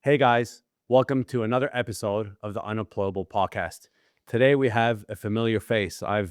Hey guys, welcome to another episode of the Unemployable Podcast. Today we have a familiar face. I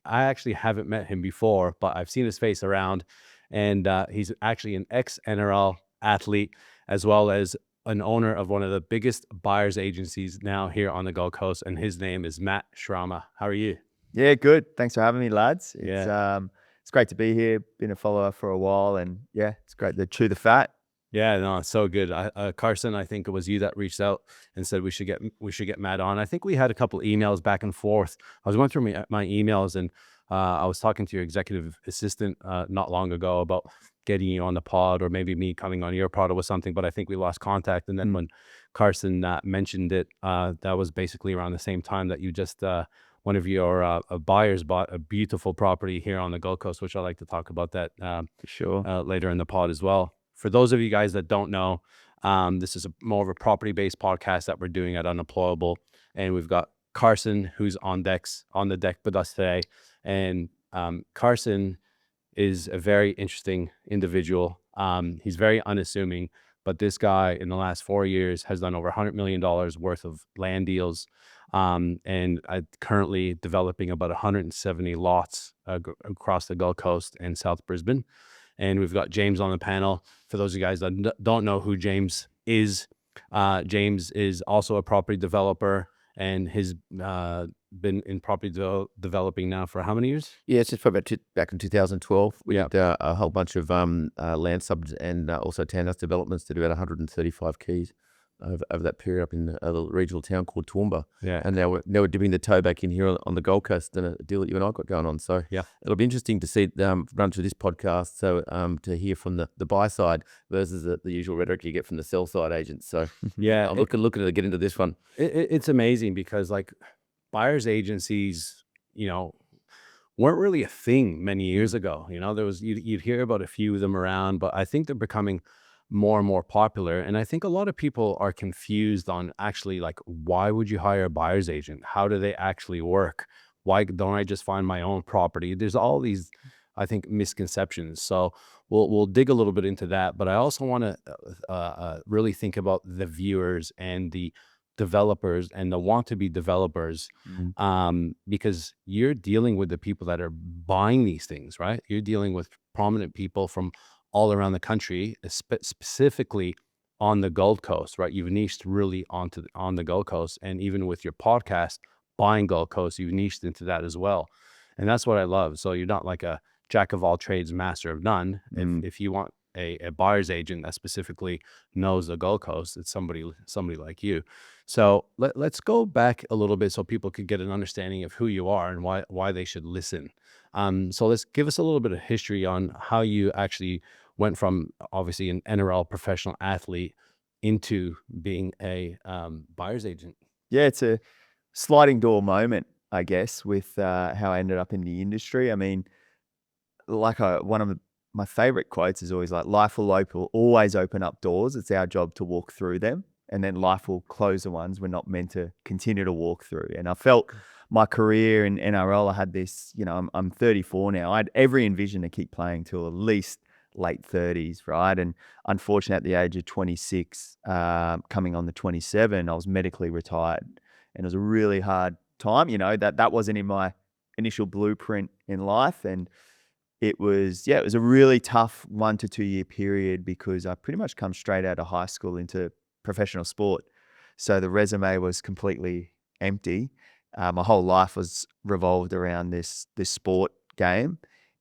actually haven't met him before, but I've seen his face around, and he's actually an ex-NRL athlete as well as an owner of one of the biggest buyers agencies now here on the Gold Coast, and his name is Matt Srama. How are you? Yeah, good. Thanks for having me, lads. Yeah. It's great to be here. Been a follower for a while, and yeah, it's great to chew the fat. Yeah, no, it's so good. Carson, I think it was you that reached out and said we should get Matt on. I think we had a couple emails back and forth. I was going through my emails, and I was talking to your executive assistant not long ago about getting you on the pod, or maybe me coming on your pod or something. But I think we lost contact. And then when Carson mentioned it, that was basically around the same time that you just one of your buyers bought a beautiful property here on the Gold Coast, which I like to talk about that For sure. later in the pod as well. For those of you guys that don't know, this is more of a property-based podcast that we're doing at Unemployable, and we've got Carson who's on the deck with us today. And Carson is a very interesting individual. He's very unassuming, but this guy in the last 4 years has done over $100 million worth of land deals, and currently developing about 170 lots across the Gold Coast and South Brisbane. And we've got James on the panel. For those of you guys that don't know who James is also a property developer, and has been in property developing now for how many years? Yeah, it's just probably back in 2012. We Yeah. did a whole bunch of land subs and also townhouse developments to do about 135 keys over that period up in a little regional town called Toowoomba. Yeah. And now we're dipping the toe back in here on the Gold Coast and a deal that you and I got going on. So Yeah. it'll be interesting to see run through this podcast. So to hear from the buy side versus the usual rhetoric you get from the sell side agents. So Yeah. I'm looking to get into this one. It's amazing because like buyers agencies, weren't really a thing many years ago. There was, you'd hear about a few of them around, but I think they're becoming more and more popular. And I think a lot of people are confused on actually, like, why would you hire a buyer's agent? How do they actually work? Why don't I just find my own property? There's all these, I think, misconceptions. So we'll dig a little bit into that. But I also want to really think about the viewers and the developers and the want to be developers, because you're dealing with the people that are buying these things, right? You're dealing with prominent people from all around the country, specifically on the Gold Coast, right? You've niched really on the Gold Coast, and even with your podcast, Buying Gold Coast, you've niched into that as well, and that's what I love. So you're not like a jack of all trades, master of none. If you want a buyer's agent that specifically knows the Gold Coast, it's somebody like you. So let's go back a little bit so people could get an understanding of who you are and why they should listen. So let's give us a little bit of history on how you actually went from obviously an NRL professional athlete into being a buyer's agent. Yeah, it's a sliding door moment, I guess, with how I ended up in the industry. I mean, one of my favorite quotes is always like, "Life will always open up doors. It's our job to walk through them, and then life will close the ones we're not meant to continue to walk through." And I felt my career in NRL, I had this, I'm 34 now. I had every envision to keep playing till at least late 30s, right? And unfortunately, at the age of 26, coming on the 27, I was medically retired, and it was a really hard time. That wasn't in my initial blueprint in life, and it was a really tough 1 to 2 year period because I pretty much come straight out of high school into professional sport. So the resume was completely empty. My whole life was revolved around this sport game,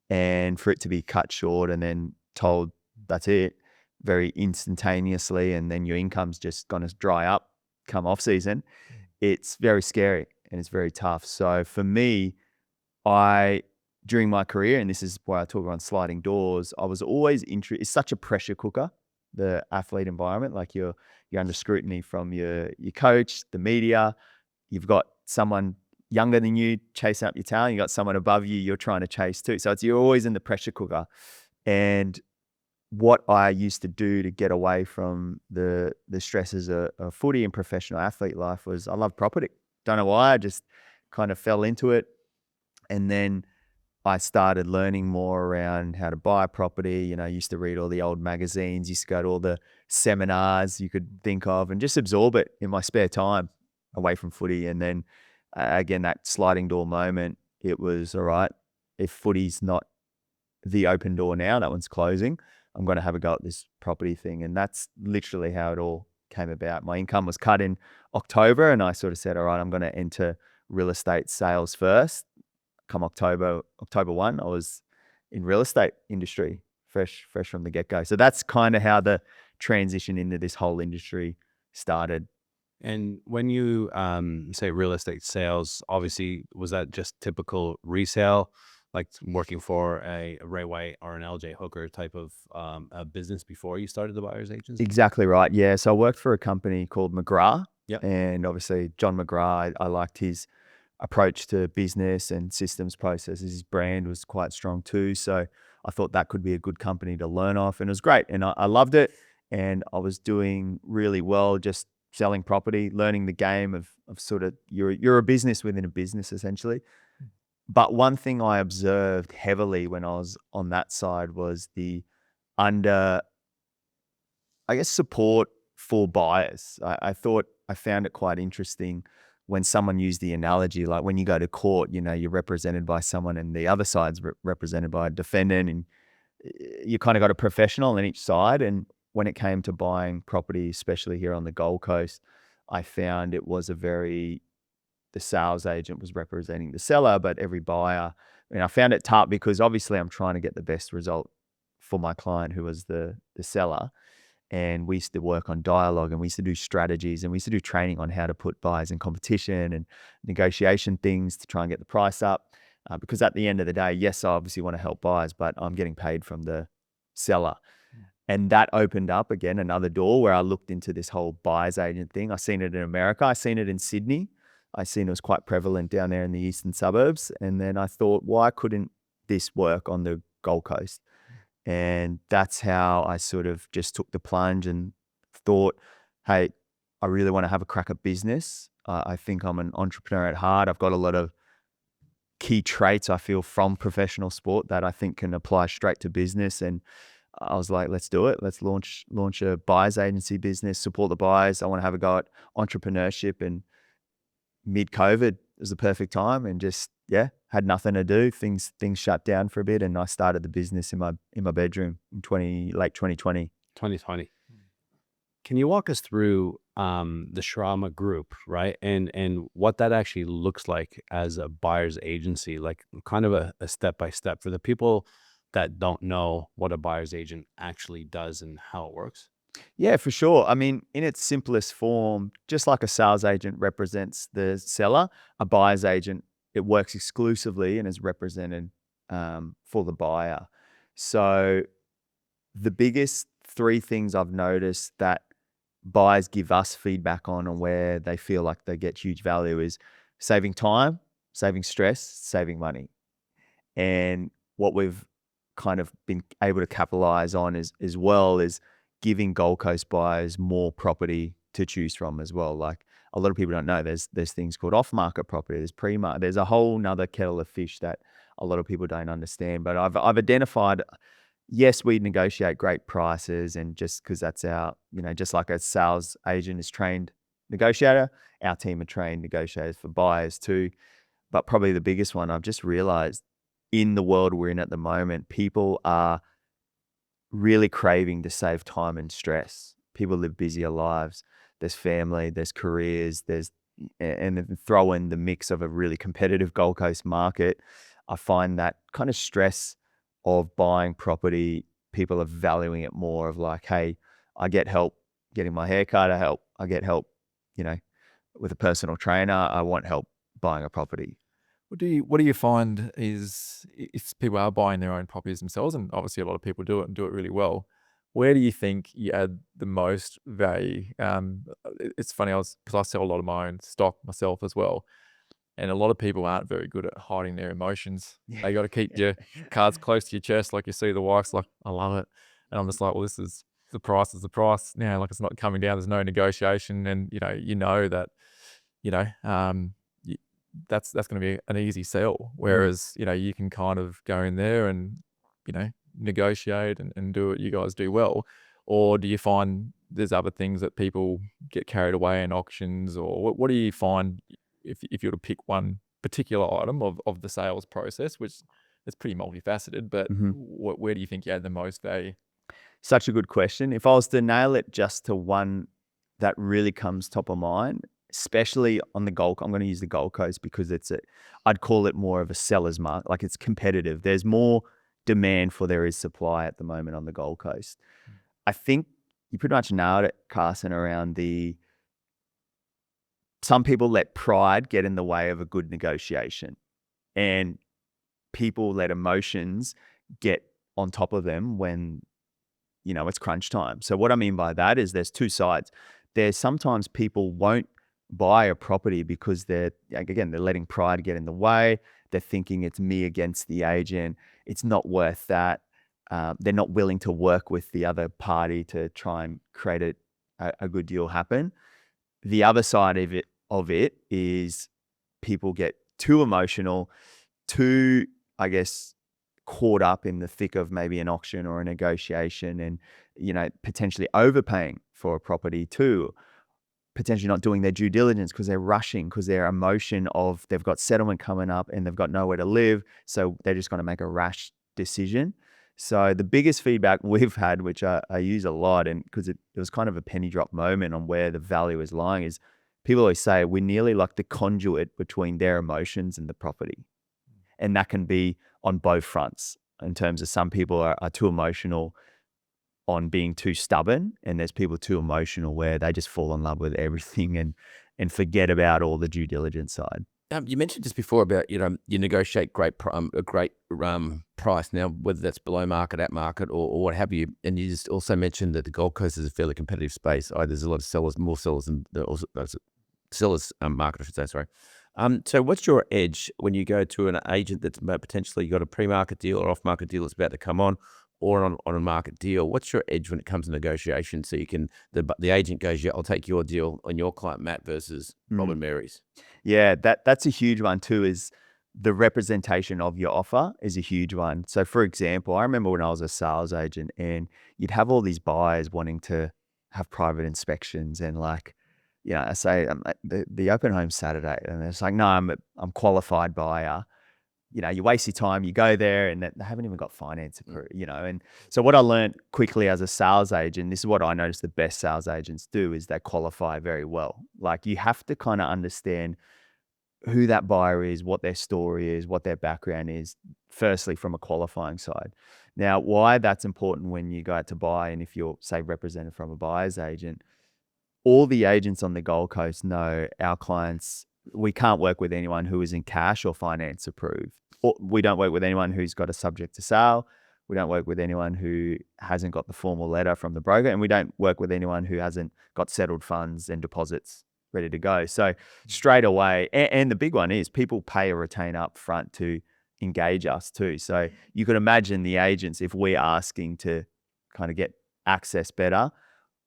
and for it to be cut short and then told that's it very instantaneously, and then your income's just going to dry up come off season, it's very scary and it's very tough. So for me, during my career, and this is why I talk about sliding doors, I was always interested. It's such a pressure cooker, the athlete environment. Like you're under scrutiny from your coach, the media. You've got someone younger than you chasing up your tail. You got someone above you you're trying to chase too. So you're always in the pressure cooker. And what I used to do to get away from the stresses of footy and professional athlete life was I love property. Don't know why, I just kind of fell into it. And then I started learning more around how to buy a property. You know, I used to read all the old magazines, used to go to all the seminars you could think of and just absorb it in my spare time away from footy. And then again, that sliding door moment, it was all right. If footy's not the open door now, that one's closing, I'm going to have a go at this property thing. And that's literally how it all came about. My income was cut in October and I sort of said, all right, I'm going to enter real estate sales first. Come October 1, I was in real estate industry, fresh from the get-go. So that's kind of how the transition into this whole industry started. And when you say real estate sales, obviously, was that just typical resale, like working for a Ray White or an LJ Hooker type of a business before you started the buyer's agency? Exactly right. Yeah. So I worked for a company called McGrath. Yep. And obviously John McGrath, I liked his approach to business and systems processes. His brand was quite strong too. So I thought that could be a good company to learn off. And it was great. And I loved it. And I was doing really well, just selling property, learning the game of sort of you're a business within a business essentially. But one thing I observed heavily when I was on that side was the support for buyers. I found it quite interesting when someone used the analogy, like when you go to court, you know, you're represented by someone and the other side's represented by a defendant, and you kind of got a professional on each side. And when it came to buying property, especially here on the Gold Coast, I found it was the sales agent was representing the seller, but every buyer, and I found it tough because obviously I'm trying to get the best result for my client who was the seller. And we used to work on dialogue and we used to do strategies and we used to do training on how to put buyers in competition and negotiation things to try and get the price up. Because at the end of the day, yes, I obviously want to help buyers, but I'm getting paid from the seller. And that opened up again another door where I looked into this whole buyer's agent thing. I seen it in America. I seen it in Sydney. I seen it was quite prevalent down there in the eastern suburbs. And then I thought, why couldn't this work on the Gold Coast? And that's how I sort of just took the plunge and thought, hey, I really want to have a crack at business. I think I'm an entrepreneur at heart. I've got a lot of key traits I feel from professional sport that I think can apply straight to business. And I was like, let's do it. Let's launch a buyer's agency business, support the buyers. I want to have a go at entrepreneurship. And mid-COVID was the perfect time, and just, yeah, had nothing to do. Things shut down for a bit, and I started the business in my bedroom in late 2020. 2020. Can you walk us through the Srama Group, right? And what that actually looks like as a buyer's agency, like kind of a step-by-step for the people that don't know what a buyer's agent actually does and how it works? Yeah, for sure. I mean, in its simplest form, just like a sales agent represents the seller, a buyer's agent, it works exclusively and is represented for the buyer. So the biggest three things I've noticed that buyers give us feedback on where they feel like they get huge value is saving time, saving stress, saving money. And what we've kind of been able to capitalize on is giving Gold Coast buyers more property to choose from as well. Like a lot of people don't know, there's things called off-market property, there's pre-market, there's a whole nother kettle of fish that a lot of people don't understand. But I've identified, yes, we negotiate great prices, and just because that's our, just like a sales agent is trained negotiator, our team are trained negotiators for buyers too. But probably the biggest one I've just realized in the world we're in at the moment, people are really craving to save time and stress. People live busier lives. There's family, there's careers, and then throw in the mix of a really competitive Gold Coast market. I find that kind of stress of buying property, people are valuing it more of like, hey, I get help getting my hair cut, I get help, with a personal trainer. I want help buying a property. What do you find is, if people are buying their own properties themselves, and obviously a lot of people do it and do it really well, where do you think you add the most value? It's funny, because I sell a lot of my own stock myself as well, and a lot of people aren't very good at hiding their emotions. They got to keep your cards close to your chest, like you see the wife's like, I love it, and I'm just like, well, this is the price is the price now. Like, it's not coming down. There's no negotiation, and that that's going to be an easy sell. Whereas, you can kind of go in there and, negotiate and do what you guys do well. Or do you find there's other things that people get carried away in auctions, or what do you find if you were to pick one particular item of the sales process, which is pretty multifaceted, but where do you think you add the most value? Such a good question. If I was to nail it just to one that really comes top of mind, especially on the Gold, I'm going to use the Gold Coast because I'd call it more of a seller's market. Like, it's competitive. There's more demand for there is supply at the moment on the Gold Coast. I think you pretty much nailed it, Carson, around some people let pride get in the way of a good negotiation, and people let emotions get on top of them when, it's crunch time. So what I mean by that is there's two sides. There's sometimes people won't buy a property because they're letting pride get in the way. They're thinking it's me against the agent. It's not worth that. They're not willing to work with the other party to try and create a good deal happen. The other side of it is people get too emotional, too, I guess, caught up in the thick of maybe an auction or a negotiation, and potentially overpaying for a property too, potentially not doing their due diligence because they're rushing, because their emotion of they've got settlement coming up and they've got nowhere to live, so they're just going to make a rash decision. So the biggest feedback we've had, which I use a lot, and because it was kind of a penny drop moment on where the value is lying, is people always say we're nearly like the conduit between their emotions and the property. And that can be on both fronts, in terms of some people are too emotional on being too stubborn, and there's people too emotional where they just fall in love with everything and forget about all the due diligence side. You mentioned just before about, you negotiate a great price now, whether that's below market, at market, or what have you. And you just also mentioned that the Gold Coast is a fairly competitive space. There's a lot of sellers, more sellers than sellers market, I should say, sorry. So what's your edge when you go to an agent that's potentially got a pre-market deal or off-market deal that's about to come on, or on a market deal? What's your edge when it comes to negotiation? So the agent goes, yeah, I'll take your deal on your client, Matt, versus Rob and Mary's. Yeah, that's a huge one too, is the representation of your offer is a huge one. So for example, I remember when I was a sales agent and you'd have all these buyers wanting to have private inspections, and I say the open home Saturday, and it's like, no, I'm qualified buyer. You waste your time, you go there and they haven't even got finance approved, And so what I learned quickly as a sales agent, this is what I noticed the best sales agents do, is they qualify very well. Like, you have to kind of understand who that buyer is, what their story is, what their background is, firstly from a qualifying side. Now, why that's important when you go out to buy, and if you're, say, represented from a buyer's agent, all the agents on the Gold Coast know our clients. We can't work with anyone who isn't cash or finance approved. We don't work with anyone who's got a subject to sale. We don't work with anyone who hasn't got the formal letter from the broker, and we don't work with anyone who hasn't got settled funds and deposits ready to go. So straight away, and the big one is people pay a retainer up front to engage us too. So you could imagine the agents, if we're asking to kind of get access better,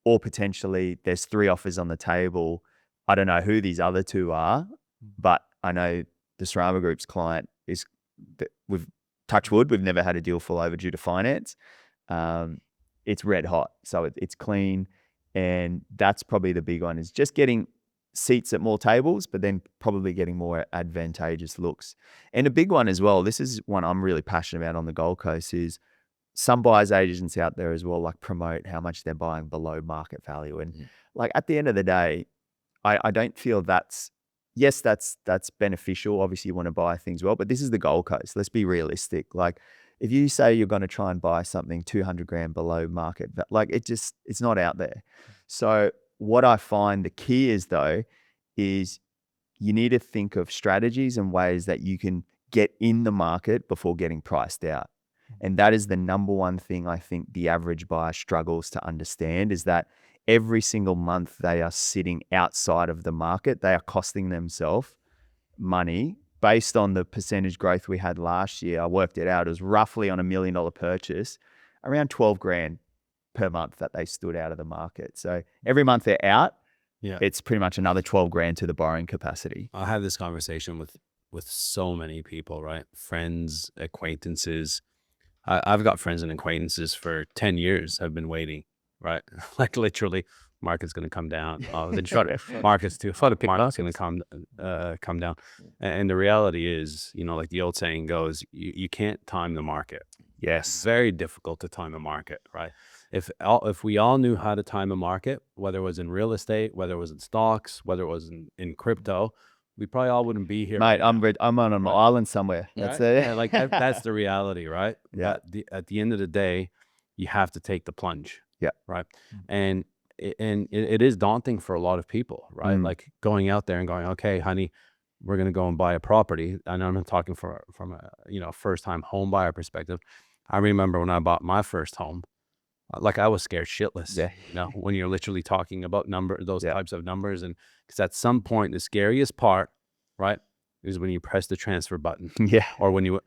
or potentially there's 3 offers on the table. I don't know who these other 2 are, but I know the Srama Group's client is, we've touch wood, we've never had a deal fall over due to finance. It's red hot, so it's clean, and that's probably the big one, is just getting seats at more tables, but then probably getting more advantageous looks. And a big one as well, this is one I'm really passionate about on the Gold Coast, is some buyers agents out there as well promote how much they're buying below market value. And at the end of the day, I don't feel that's beneficial. Obviously you want to buy things well, but this is the Gold Coast. Let's be realistic. If you say you're going to try and buy something 200 grand below market, it's not out there. So what I find the key is you need to think of strategies and ways that you can get in the market before getting priced out. And that is the number one thing I think the average buyer struggles to understand, is that every single month they are sitting outside of the market. They are costing themselves money based on the percentage growth we had last year. I worked it out. It was roughly on $1 million purchase, around 12 grand per month that they stood out of the market. So every month they're out, Yeah. it's pretty much another 12 grand to the borrowing capacity. I have this conversation with so many people, right? Friends, acquaintances. I've got friends and acquaintances for 10 years have been waiting, right? Like literally, market's going to come down. Oh, the market's too. Market's going to come down. And the reality is, like the old saying goes, you can't time the market. It's Yes. very difficult to time a market, right? If we all knew how to time a market, whether it was in real estate, whether it was in stocks, whether it was in crypto, we probably all wouldn't be here. Mate, right I'm on an Right. island somewhere. That's it. Yeah, like that's the reality, right? Yeah. But at the end of the day, you have to take the plunge. Yeah. Right. And it is daunting for a lot of people, right? Mm. Like going out there and going, okay, honey, we're gonna go and buy a property. And I'm talking from a first time home buyer perspective. I remember when I bought my first home, like I was scared shitless. Yeah. When you're literally talking about those Yeah. types of numbers, and because at some point the scariest part, right, is when you press the transfer button, Yeah. or when you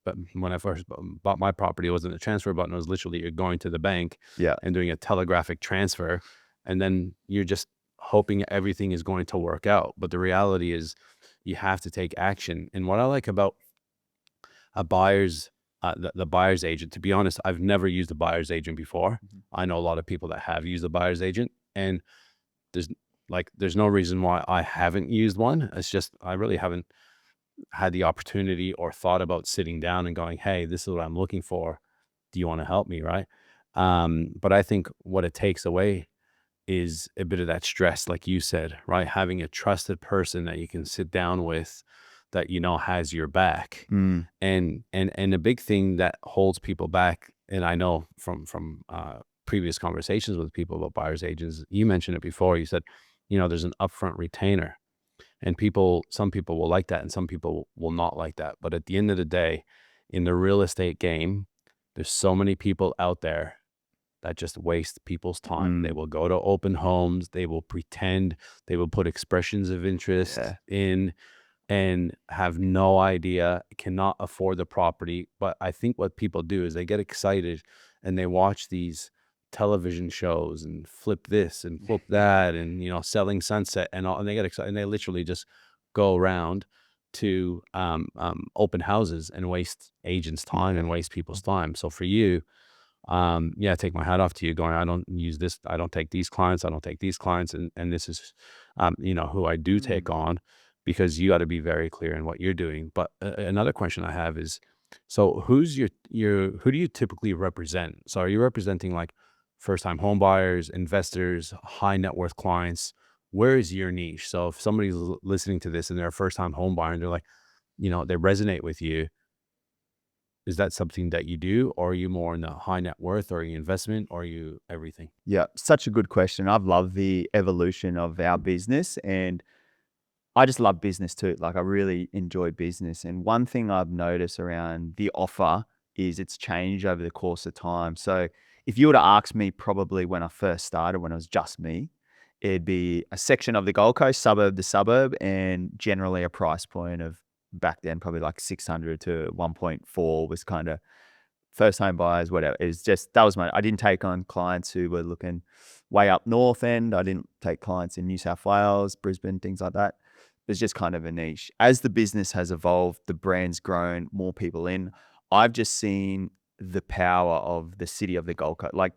but when I first bought my property, it wasn't a transfer button. It was literally you're going to the bank Yeah. and doing a telegraphic transfer, and then you're just hoping everything is going to work out. But the reality is, you have to take action. And what I like about a buyer's the buyer's agent, to be honest, I've never used a buyer's agent before. I know a lot of people that have used a buyer's agent, and there's no reason why I haven't used one. It's just I really haven't had the opportunity or thought about sitting down and going, hey, this is what I'm looking for. Do you want to help me? Right. But I think what it takes away is a bit of that stress, like you said, right? Having a trusted person that you can sit down with that has your back. Mm. And a big thing that holds people back, and I know from previous conversations with people about buyer's agents, you mentioned it before. You said, there's an upfront retainer, and some people will like that, and some people will not like that. But at the end of the day, in the real estate game, there's so many people out there that just waste people's time. They will go to open homes, they will pretend, they will put expressions of interest in, and have no idea, cannot afford the property. But I think what people do is they get excited and they watch these television shows and flip this and flip that, and Selling Sunset and all, and they get excited and they literally just go around to open houses and waste agents' time and waste people's time. So for you, I take my hat off to you going, I don't use this, I don't take these clients, I don't take these clients, and this is who I do take on, because you got to be very clear in what you're doing. But another question I have is, so who do you typically represent? So are you representing like first-time home buyers, investors, high net worth clients? Where is your niche? So if somebody's listening to this and they're a first-time home buyer and they're like, they resonate with you, is that something that you do, or are you more in the high net worth, or are you investment, or are you everything? Yeah, such a good question. I've loved the evolution of our business, and I just love business too. Like I really enjoy business. And one thing I've noticed around the offer is it's changed over the course of time. So if you were to ask me probably when I first started, when it was just me, it'd be a section of the Gold Coast, suburb to suburb, and generally a price point of back then probably like 600 to 1.4 was kind of first home buyers, whatever. It was just, I didn't take on clients who were looking way up north end. I didn't take clients in New South Wales, Brisbane, things like that. It's just kind of a niche. As the business has evolved, the brand's grown, more people in. I've just seen the power of the city of the Gold Coast. Like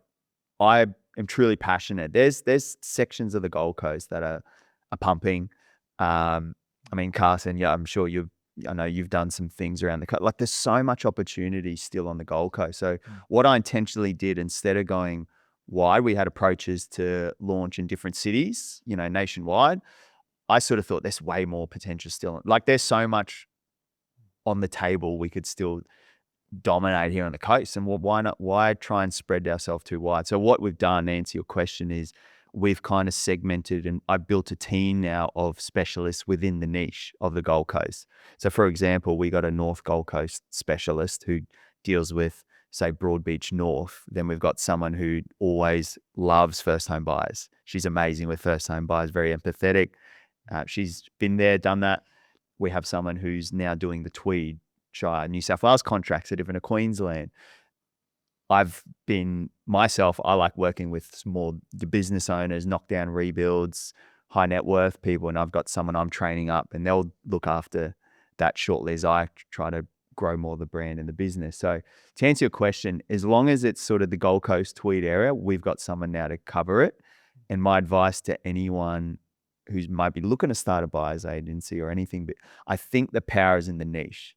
I am truly passionate. There's sections of the Gold Coast that are pumping. I mean, Carson, I'm sure I know you've done some things around the coast. Like there's so much opportunity still on the Gold Coast. So what I intentionally did, instead of going wide, we had approaches to launch in different cities, nationwide. I sort of thought there's way more potential still. Like there's so much on the table we could still dominate here on the coast. And why try and spread ourselves too wide? So what we've done, to answer your question, is we've kind of segmented, and I built a team now of specialists within the niche of the Gold Coast. So for example, we got a North Gold Coast specialist who deals with, say, Broadbeach North. Then we've got someone who always loves first home buyers. She's amazing with first home buyers, very empathetic. She's been there, done that. We have someone who's now doing the Tweed Shire, New South Wales contracts, a different to Queensland. I've been myself, I like working with small business owners, knockdown rebuilds, high net worth people, and I've got someone I'm training up and they'll look after that shortly as I try to grow more the brand and the business. So to answer your question, as long as it's sort of the Gold Coast Tweed area, we've got someone now to cover it. And my advice to anyone who might be looking to start a buyer's agency or anything, but I think the power is in the niche.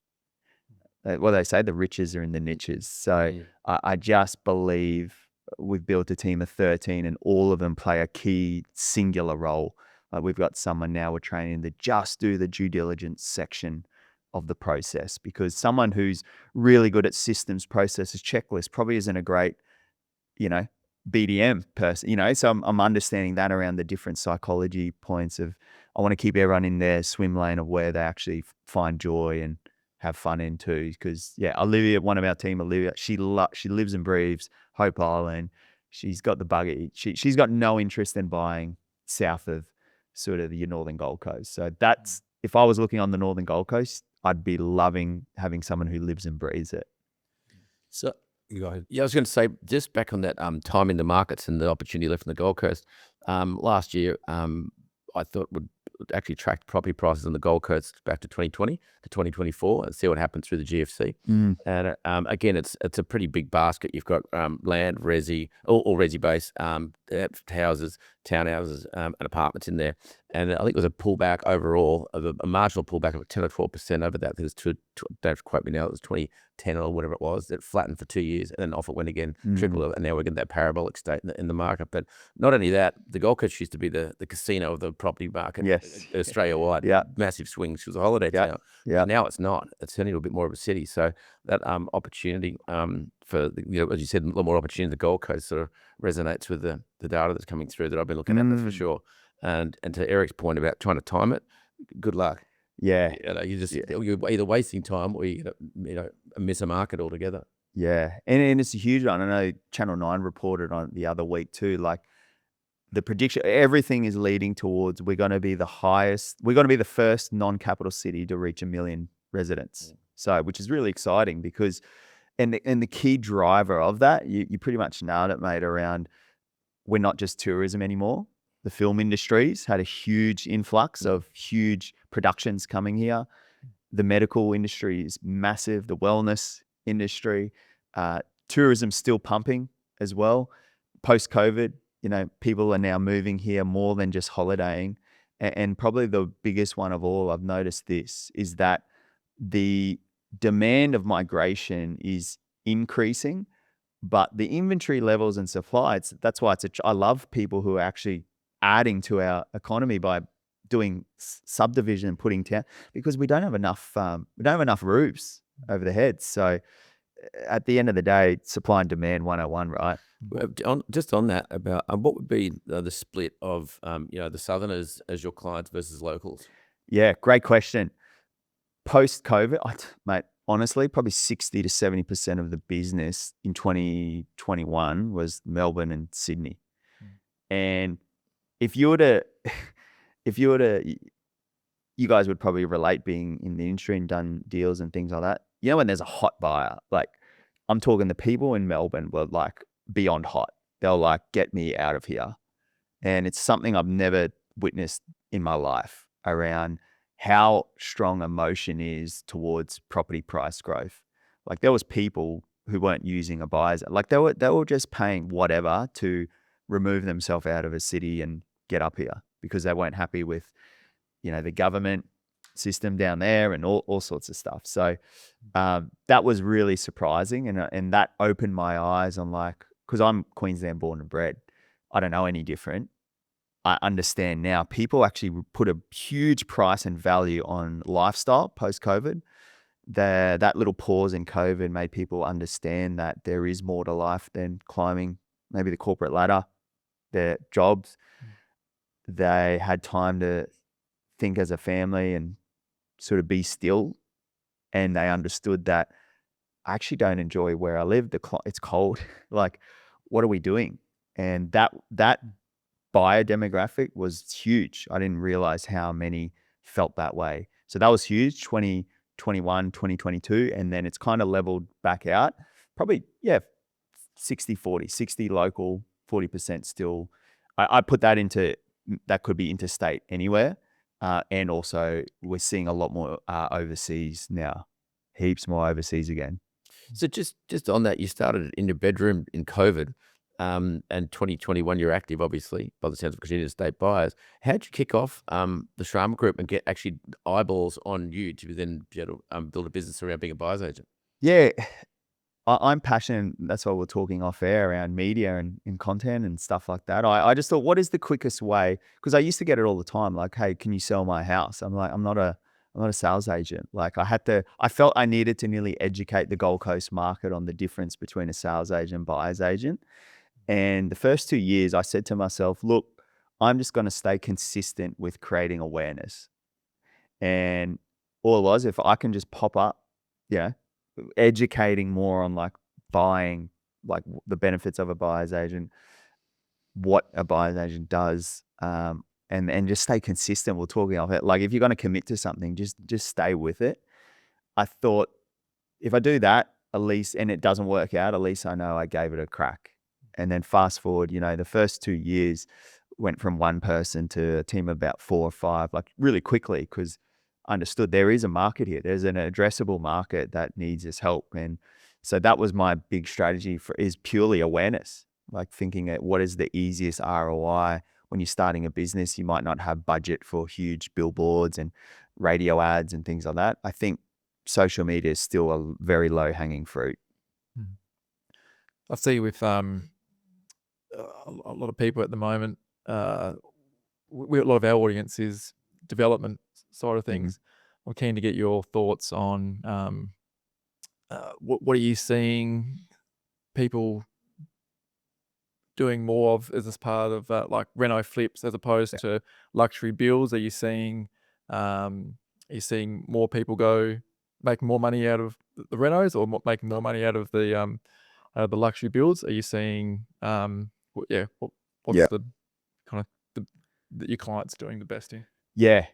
What they say, the riches are in the niches. So I just believe we've built a team of 13 and all of them play a key singular role. We've got someone now we're training to just do the due diligence section of the process, because someone who's really good at systems, processes, checklists probably isn't a great, BDM person, so I'm understanding that around the different psychology points of, I want to keep everyone in their swim lane of where they actually find joy and have fun in too. Because Olivia, one of our team, she lives and breathes Hope Island. She's got the buggy. She's got no interest in buying south of sort of your northern Gold Coast. So that's, if I was looking on the northern Gold Coast, I'd be loving having someone who lives and breathes it. So You go ahead. yeah, I was going to say, just back on that time in the markets and the opportunity left on the Gold Coast. Last year, I thought would actually track property prices on the Gold Coast back to 2020 to 2024 and see what happened through the GFC. And again, it's a pretty big basket. You've got land, resi, all resi based, houses, townhouses, and apartments in there. And I think it was a pullback overall, of a marginal pullback of 10 or 12% over that. It was don't quote me now, it was 2010 or whatever it was. It flattened for 2 years and then off it went again, trickle, and now we're getting that parabolic state in the market. But not only that, the Gold Coast used to be the casino of the property market, Yes. Australia-wide. Yeah. Massive swings. It was a holiday town. Yeah. Now it's not. It's turning into a bit more of a city. So that opportunity for, as you said, a lot more opportunity in the Gold Coast sort of resonates with the data that's coming through that I've been looking at, that's for sure. And to Eric's point about trying to time it, good luck. Yeah. You're either wasting time or you miss a market altogether. Yeah. And it's a huge one. I know Channel 9 reported on it the other week too, like the prediction, everything is leading towards we're going to be the first non-capital city to reach 1 million residents. So, which is really exciting because, and the key driver of that, you pretty much nailed it, mate, around we're not just tourism anymore. The film industries had a huge influx of huge productions coming here. The medical industry is massive. The wellness industry, tourism's still pumping as well. Post-COVID, people are now moving here more than just holidaying. And probably the biggest one of all, I've noticed this, is that the demand of migration is increasing, but the inventory levels and supply, that's why I love people who are actually adding to our economy by doing subdivision and putting town, because we don't have enough roofs over the heads. So at the end of the day, supply and demand 101, right? Just on that, about what would be the split of the Southerners as your clients versus locals? Yeah, great question. Post-COVID, mate, honestly, probably 60 to 70% of the business in 2021 was Melbourne and Sydney. And if you guys would probably relate being in the industry and done deals and things like that. When there's a hot buyer, like I'm talking, the people in Melbourne were like beyond hot. They'll like, get me out of here. And it's something I've never witnessed in my life around how strong emotion is towards property price growth. Like there was people who weren't using a buyer's, like they were just paying whatever to remove themselves out of a city and get up here because they weren't happy with, the government system down there and all sorts of stuff. So that was really surprising. And that opened my eyes on like, because I'm Queensland born and bred, I don't know any different. I understand now people actually put a huge price and value on lifestyle post-COVID. That little pause in COVID made people understand that there is more to life than climbing maybe the corporate ladder, their jobs. They had time to think as a family and sort of be still. And they understood that I actually don't enjoy where I live. It's cold. Like, what are we doing? And that buyer demographic was huge. I didn't realize how many felt that way. So that was huge, 2021, 2022. And then it's kind of leveled back out. Probably, 60-40, 60 local, 40% still. I put that into, that could be interstate anywhere. And also we're seeing a lot more overseas now, heaps more overseas again. So just on that, you started in your bedroom in COVID, and 2021 you're active, obviously, by the sounds of, because you're interstate buyers. How'd you kick off the Srama Group and get actually eyeballs on you to then be able to build a business around being a buyer's agent? Yeah, I'm passionate. That's why we're talking off air around media and content and stuff like that. I just thought, what is the quickest way? Because I used to get it all the time. Like, hey, can you sell my house? I'm like, I'm not a sales agent. Like I felt I needed to nearly educate the Gold Coast market on the difference between a sales agent and buyer's agent. And the first 2 years I said to myself, look, I'm just going to stay consistent with creating awareness. And all it was, if I can just pop up, educating more on like buying, like the benefits of a buyer's agent, what a buyer's agent does, and just stay consistent. We're talking of it. Like if you're going to commit to something, just stay with it. I thought if I do that, at least, and it doesn't work out, at least I know I gave it a crack. And then fast forward, the first 2 years went from one person to a team of about 4 or 5, like really quickly, because understood there is a market here. There's an addressable market that needs this help. And so that was my big strategy is purely awareness, like thinking at what is the easiest ROI. When you're starting a business, you might not have budget for huge billboards and radio ads and things like that. I think social media is still a very low hanging fruit. I see with a lot of people at the moment, a lot of our audience is development side of things. I'm keen to get your thoughts on what are you seeing people doing more of as part of like reno flips as opposed to luxury builds? Are you seeing more people making more money out of the renos, or making more money out of the luxury builds? Are you seeing what's the kind of that your clients doing the best in? Yeah.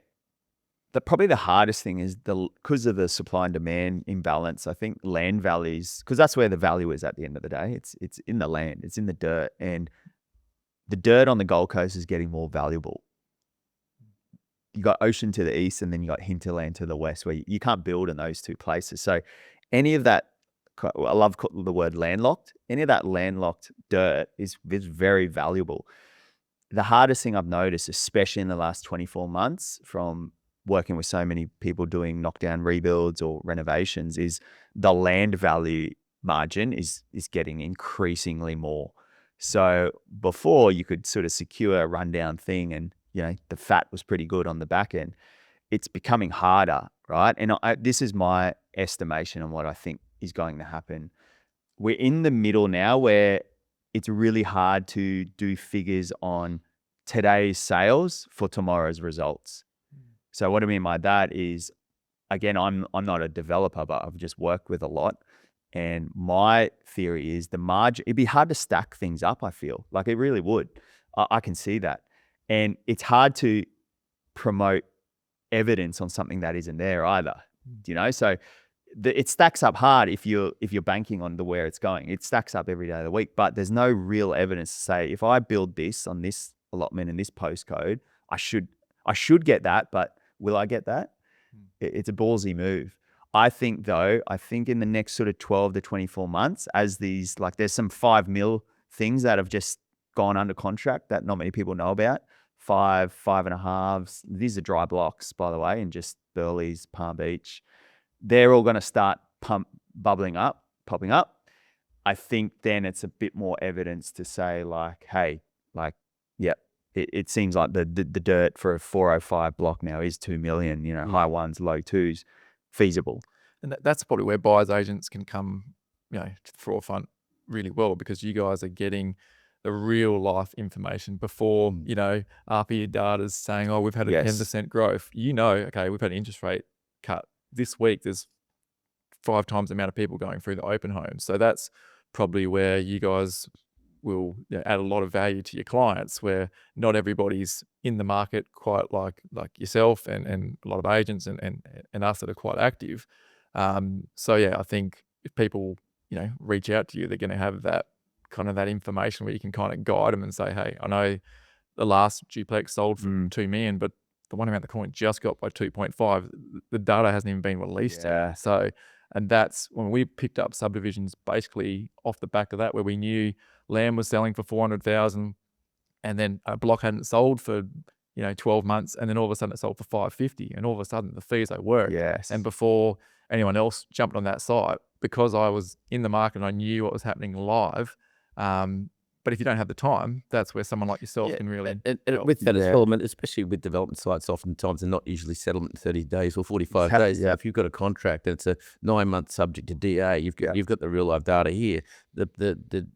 Probably the hardest thing is because of the supply and demand imbalance. I think land values, because that's where the value is at the end of the day. It's in the land, it's in the dirt, and the dirt on the Gold Coast is getting more valuable. You got ocean to the east, and then you got hinterland to the west, where you can't build in those two places. So any of that, I love the word landlocked. Any of that landlocked dirt is very valuable. The hardest thing I've noticed, especially in the last 24 months from working with so many people doing knockdown rebuilds or renovations, is the land value margin is getting increasingly more. So before you could sort of secure a rundown thing and the fat was pretty good on the back end. It's becoming harder, right? And this is my estimation on what I think is going to happen. We're in the middle now where it's really hard to do figures on today's sales for tomorrow's results. So what I mean by that is, again, I'm not a developer, but I've just worked with a lot. And my theory is the margin, it'd be hard to stack things up, I feel. Like it really would. I can see that. And it's hard to promote evidence on something that isn't there either. So it stacks up hard if you're banking on where it's going. It stacks up every day of the week, but there's no real evidence to say if I build this on this allotment in this postcode, I should get that, but will I get that? It's a ballsy move. I think in the next sort of 12 to 24 months, as these, like there's some 5 mil things that have just gone under contract that not many people know about. 5.5. These are dry blocks, by the way, in just Burleigh's, Palm Beach. They're all going to start popping up. I think then it's a bit more evidence to say like, hey, like, yep, it seems like the dirt for a 405 block now is 2 million, high ones, low twos, feasible. And that's probably where buyer's agents can come, to the forefront really well, because you guys are getting the real life information before, RPE data's saying, oh, we've had a 10% growth. Okay, we've had an interest rate cut. This week, there's 5 times the amount of people going through the open home. So that's probably where you guys will add a lot of value to your clients, where not everybody's in the market quite like yourself and a lot of agents and us that are quite active. I think if people, reach out to you, they're going to have that kind of that information where you can kind of guide them and say, hey, I know the last duplex sold for 2 million, but the one around the corner just got by 2.5. The data hasn't even been released Yeah. yet. So, and that's when we picked up subdivisions basically off the back of that, where we knew land was selling for 400,000 and then a block hadn't sold for 12 months, and then all of a sudden it sold for 550, and all of a sudden the fees don't work. Yes. And before anyone else jumped on that site, because I was in the market and I knew what was happening live. But if you don't have the time, that's where someone like yourself can really and help. with that settlement, especially with development sites, oftentimes they're not usually settlement in 30 days or 45 days. Yeah. If you've got a contract and it's a 9-month subject to DA, you've got the real life data here. The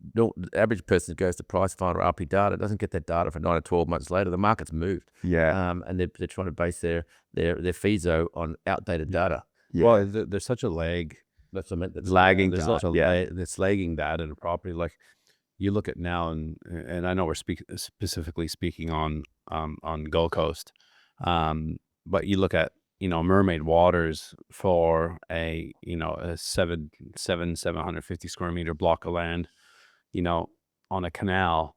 average person who goes to price finder or RP data doesn't get that data for 9 or 12 months later. The market's moved. Yeah. And they're trying to base their FISO on outdated data. Yeah. Well, there's such a lag. That's what I meant. That's Lagging there's data. such a That's lagging data in a property. Like you look at now, and I know we're specifically speaking on Gold Coast, but you look at Mermaid Waters for a 750 square meter block of land, on a canal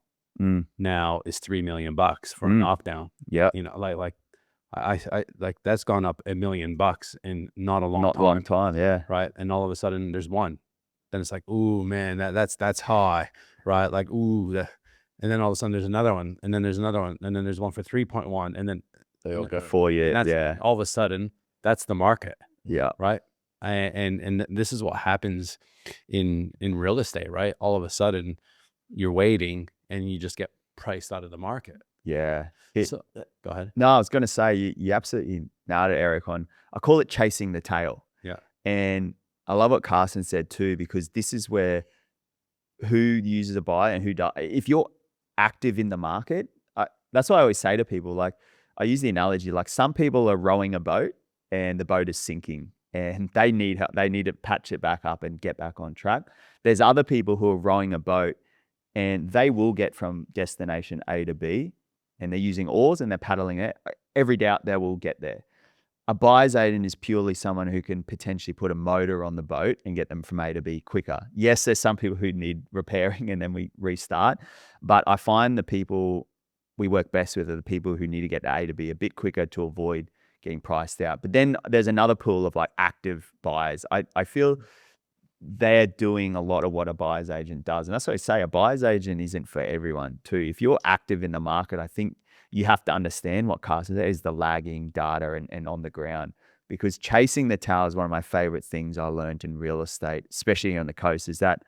now is $3 million for a knockdown. Yeah. Like I like that's gone up $1 million in not a long time. Yeah. Right. And all of a sudden there's one. Then it's like, ooh, man, that's high. Right. Like, ooh. And then all of a sudden there's another one. And then there's another one. And then there's one for 3.1. And then they all go 4 years. Yeah. All of a sudden that's the market. Yeah. Right. And this is what happens in real estate. Right. All of a sudden you're waiting and you just get priced out of the market. Yeah. So, go ahead. No, I was going to say you absolutely nailed it, Eric. I call it chasing the tail. Yeah. And I love what Carson said too, because this is where who uses a buyer and who does. If you're active in the market, that's what I always say to people. Like I use the analogy, like some people are rowing a boat and the boat is sinking and they need help. They need to patch it back up and get back on track. There's other people who are rowing a boat and they will get from destination A to B, and they're using oars and they're paddling it. Every doubt they will get there. A buyer's agent is purely someone who can potentially put a motor on the boat and get them from A to B quicker. Yes, there's some people who need repairing and then we restart, but I find the people we work best with are the people who need to get to A to B a bit quicker to avoid getting priced out. But then there's another pool of like active buyers. I feel they're doing a lot of what a buyer's agent does. And that's what I say, a buyer's agent isn't for everyone too. If you're active in the market, I think you have to understand what Carson said is the lagging data and on the ground, because chasing the tail is one of my favorite things I learned in real estate, especially on the coast, is that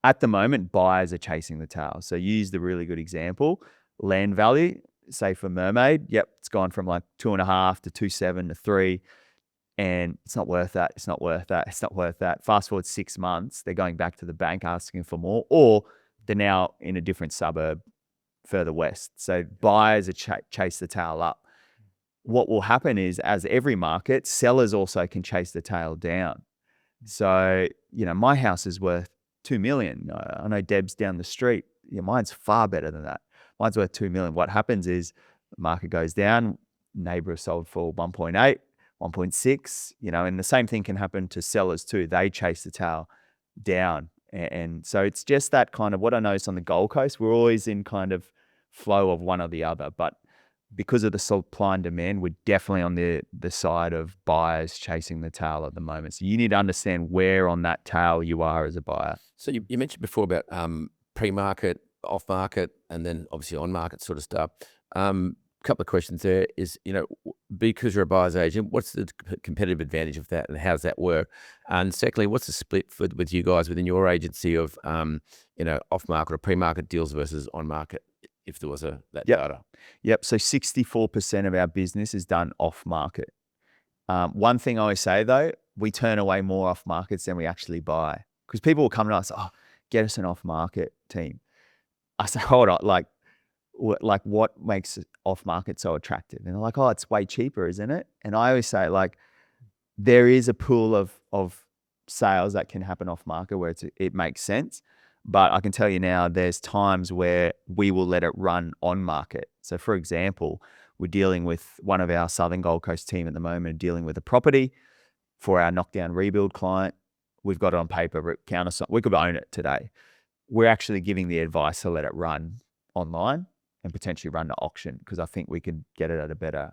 at the moment, buyers are chasing the tail. So you used a really good example, land value, say for Mermaid, yep, it's gone from like 2.5 to 2.7 to 3. And it's not worth that. It's not worth that. It's not worth that. Fast forward 6 months, they're going back to the bank asking for more, or they're now in a different suburb further west. So buyers are chase the tail up. What will happen is, as every market, sellers also can chase the tail down. So, my house is worth 2 million. I know Deb's down the street. Mine's far better than that. Mine's worth 2 million. What happens is the market goes down. Neighbor has sold for 1.8. 1.6, and the same thing can happen to sellers too. They chase the tail down. And so it's just that kind of what I noticed on the Gold Coast, we're always in kind of flow of one or the other. But because of the supply and demand, we're definitely on the side of buyers chasing the tail at the moment. So you need to understand where on that tail you are as a buyer. So you mentioned before about pre-market, off-market, and then obviously on-market sort of stuff. Couple of questions there is, because you're a buyer's agent, what's the competitive advantage of that and how does that work? And secondly, what's the split with you guys within your agency of, off-market or pre-market deals versus on-market, if there was that data? Yep. So 64% of our business is done off-market. One thing I always say though, we turn away more off-markets than we actually buy, because people will come to us, get us an off-market team. I say, hold on, what makes off market so attractive? And they're like, it's way cheaper, isn't it? And I always say, there is a pool of sales that can happen off market where it makes sense. But I can tell you now, there's times where we will let it run on market. So for example, we're dealing with one of our Southern Gold Coast team at the moment, dealing with a property for our knockdown rebuild client. We've got it on paper, countersign. We could own it today. we're actually giving the advice to let it run online and potentially run to auction, because I think we could get it at a better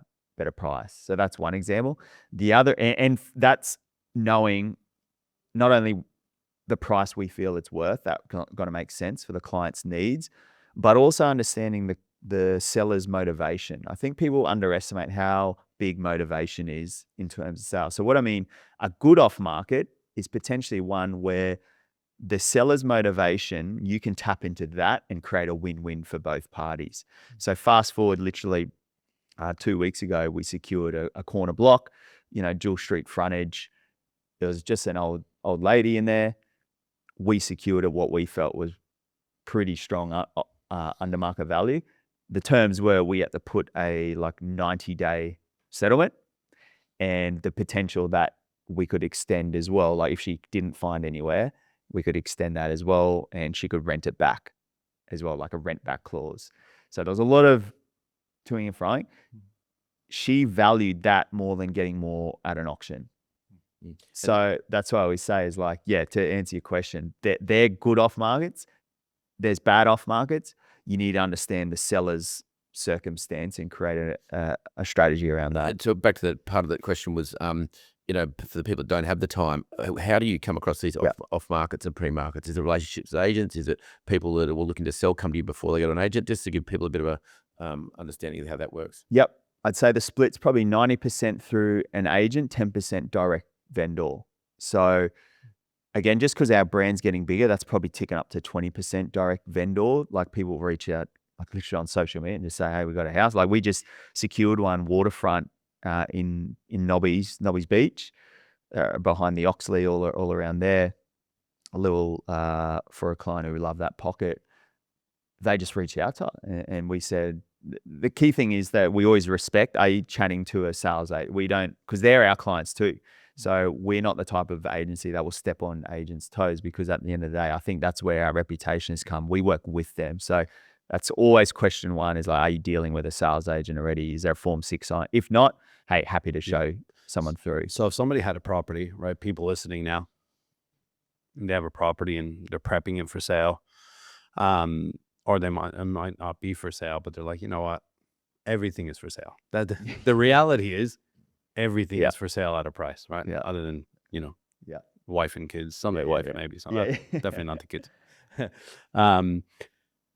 price. So that's one example. The other, and that's knowing not only the price we feel it's worth, that got to make sense for the client's needs, but also understanding the seller's motivation. I think people underestimate how big motivation is in terms of sales. So what I mean, a good off market is potentially one where the seller's motivation, you can tap into that and create a win-win for both parties. So fast forward literally 2 weeks ago, we secured a corner block, dual street frontage. There was just an old lady in there. We secured what we felt was pretty strong under market value. The terms were we had to put a 90-day settlement, and the potential that we could extend as well. Like if she didn't find anywhere, we could extend that as well, and she could rent it back as well, like a rent back clause. So there was a lot of toing and froing. She valued that more than getting more at an auction. So that's what I always say is to answer your question, they're good off markets. There's bad off markets. You need to understand the seller's circumstance and create a strategy around that. And so back to that part of that question was, for the people that don't have the time, how do you come across these off markets and pre-markets? Is it relationships with agents? Is it people that are looking to sell come to you before they get an agent? Just to give people a bit of a understanding of how that works. Yep. I'd say the split's probably 90% through an agent, 10% direct vendor. So again, just because our brand's getting bigger, that's probably ticking up to 20% direct vendor. Like people reach out literally on social media and just say, hey, we got a house. Like we just secured one waterfront in Nobby's Beach, behind the Oxley, all around there. A little for a client who loved that pocket. They just reached out to us, and we said the key thing is that we always respect. Are you chatting to a sales agent? We don't, because they're our clients too. So we're not the type of agency that will step on agents' toes, because at the end of the day, I think that's where our reputation has come. We work with them. So that's always question one is are you dealing with a sales agent already? Is there a Form 6 on? If not, hey, happy to show someone through. So if somebody had a property, right, people listening now, they have a property and they're prepping it for sale, or it might not be for sale, but they're like, you know what, everything is for sale. The reality is everything is for sale at a price, right? Yeah. Other than, wife and kids, someday wife, maybe someday, definitely not the kids.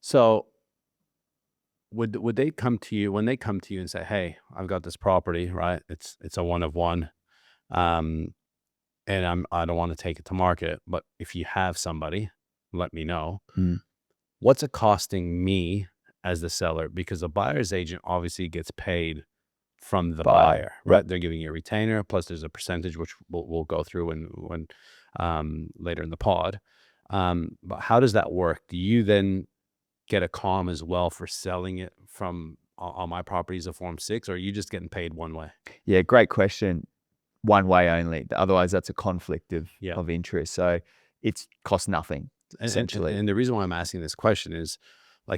So would they come to you, when they come to you and say, hey, I've got this property, right? It's a one of one, and I don't want to take it to market, but if you have somebody, let me know. What's it costing me as the seller? Because a buyer's agent obviously gets paid from the buyer, right? They're giving you a retainer, plus there's a percentage, which we'll go through when later in the pod. But how does that work? Do you then get a comm as well for selling it from on my properties of Form 6, or are you just getting paid one way? Yeah, great question. One way only. Otherwise, that's a conflict of interest. So it's cost nothing, essentially. And the reason why I'm asking this question is,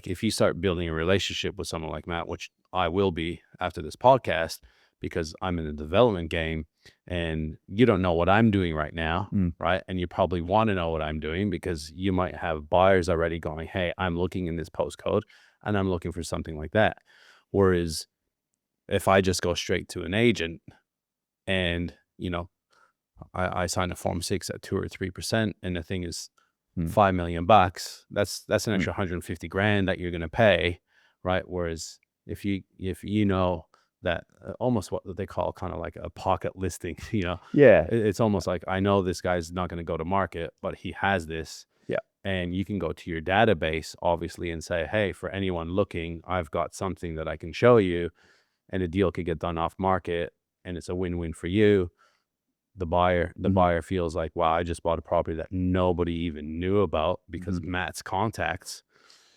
if you start building a relationship with someone like Matt, which I will be after this podcast, because I'm in the development game and you don't know what I'm doing right now, right? And you probably want to know what I'm doing, because you might have buyers already going, hey, I'm looking in this postcode and I'm looking for something like that. Whereas if I just go straight to an agent and, I sign a Form 6 at 2 or 3%, and the thing is $5 million, that's an extra 150 grand that you're going to pay, right? Whereas if you know that almost what they call kind of like a pocket listing, it's almost like, I know this guy's not going to go to market, but he has this, and you can go to your database obviously and say, hey, for anyone looking, I've got something that I can show you, and a deal could get done off market, and it's a win-win for you. The buyer feels like, wow, I just bought a property that nobody even knew about because Matt's contacts.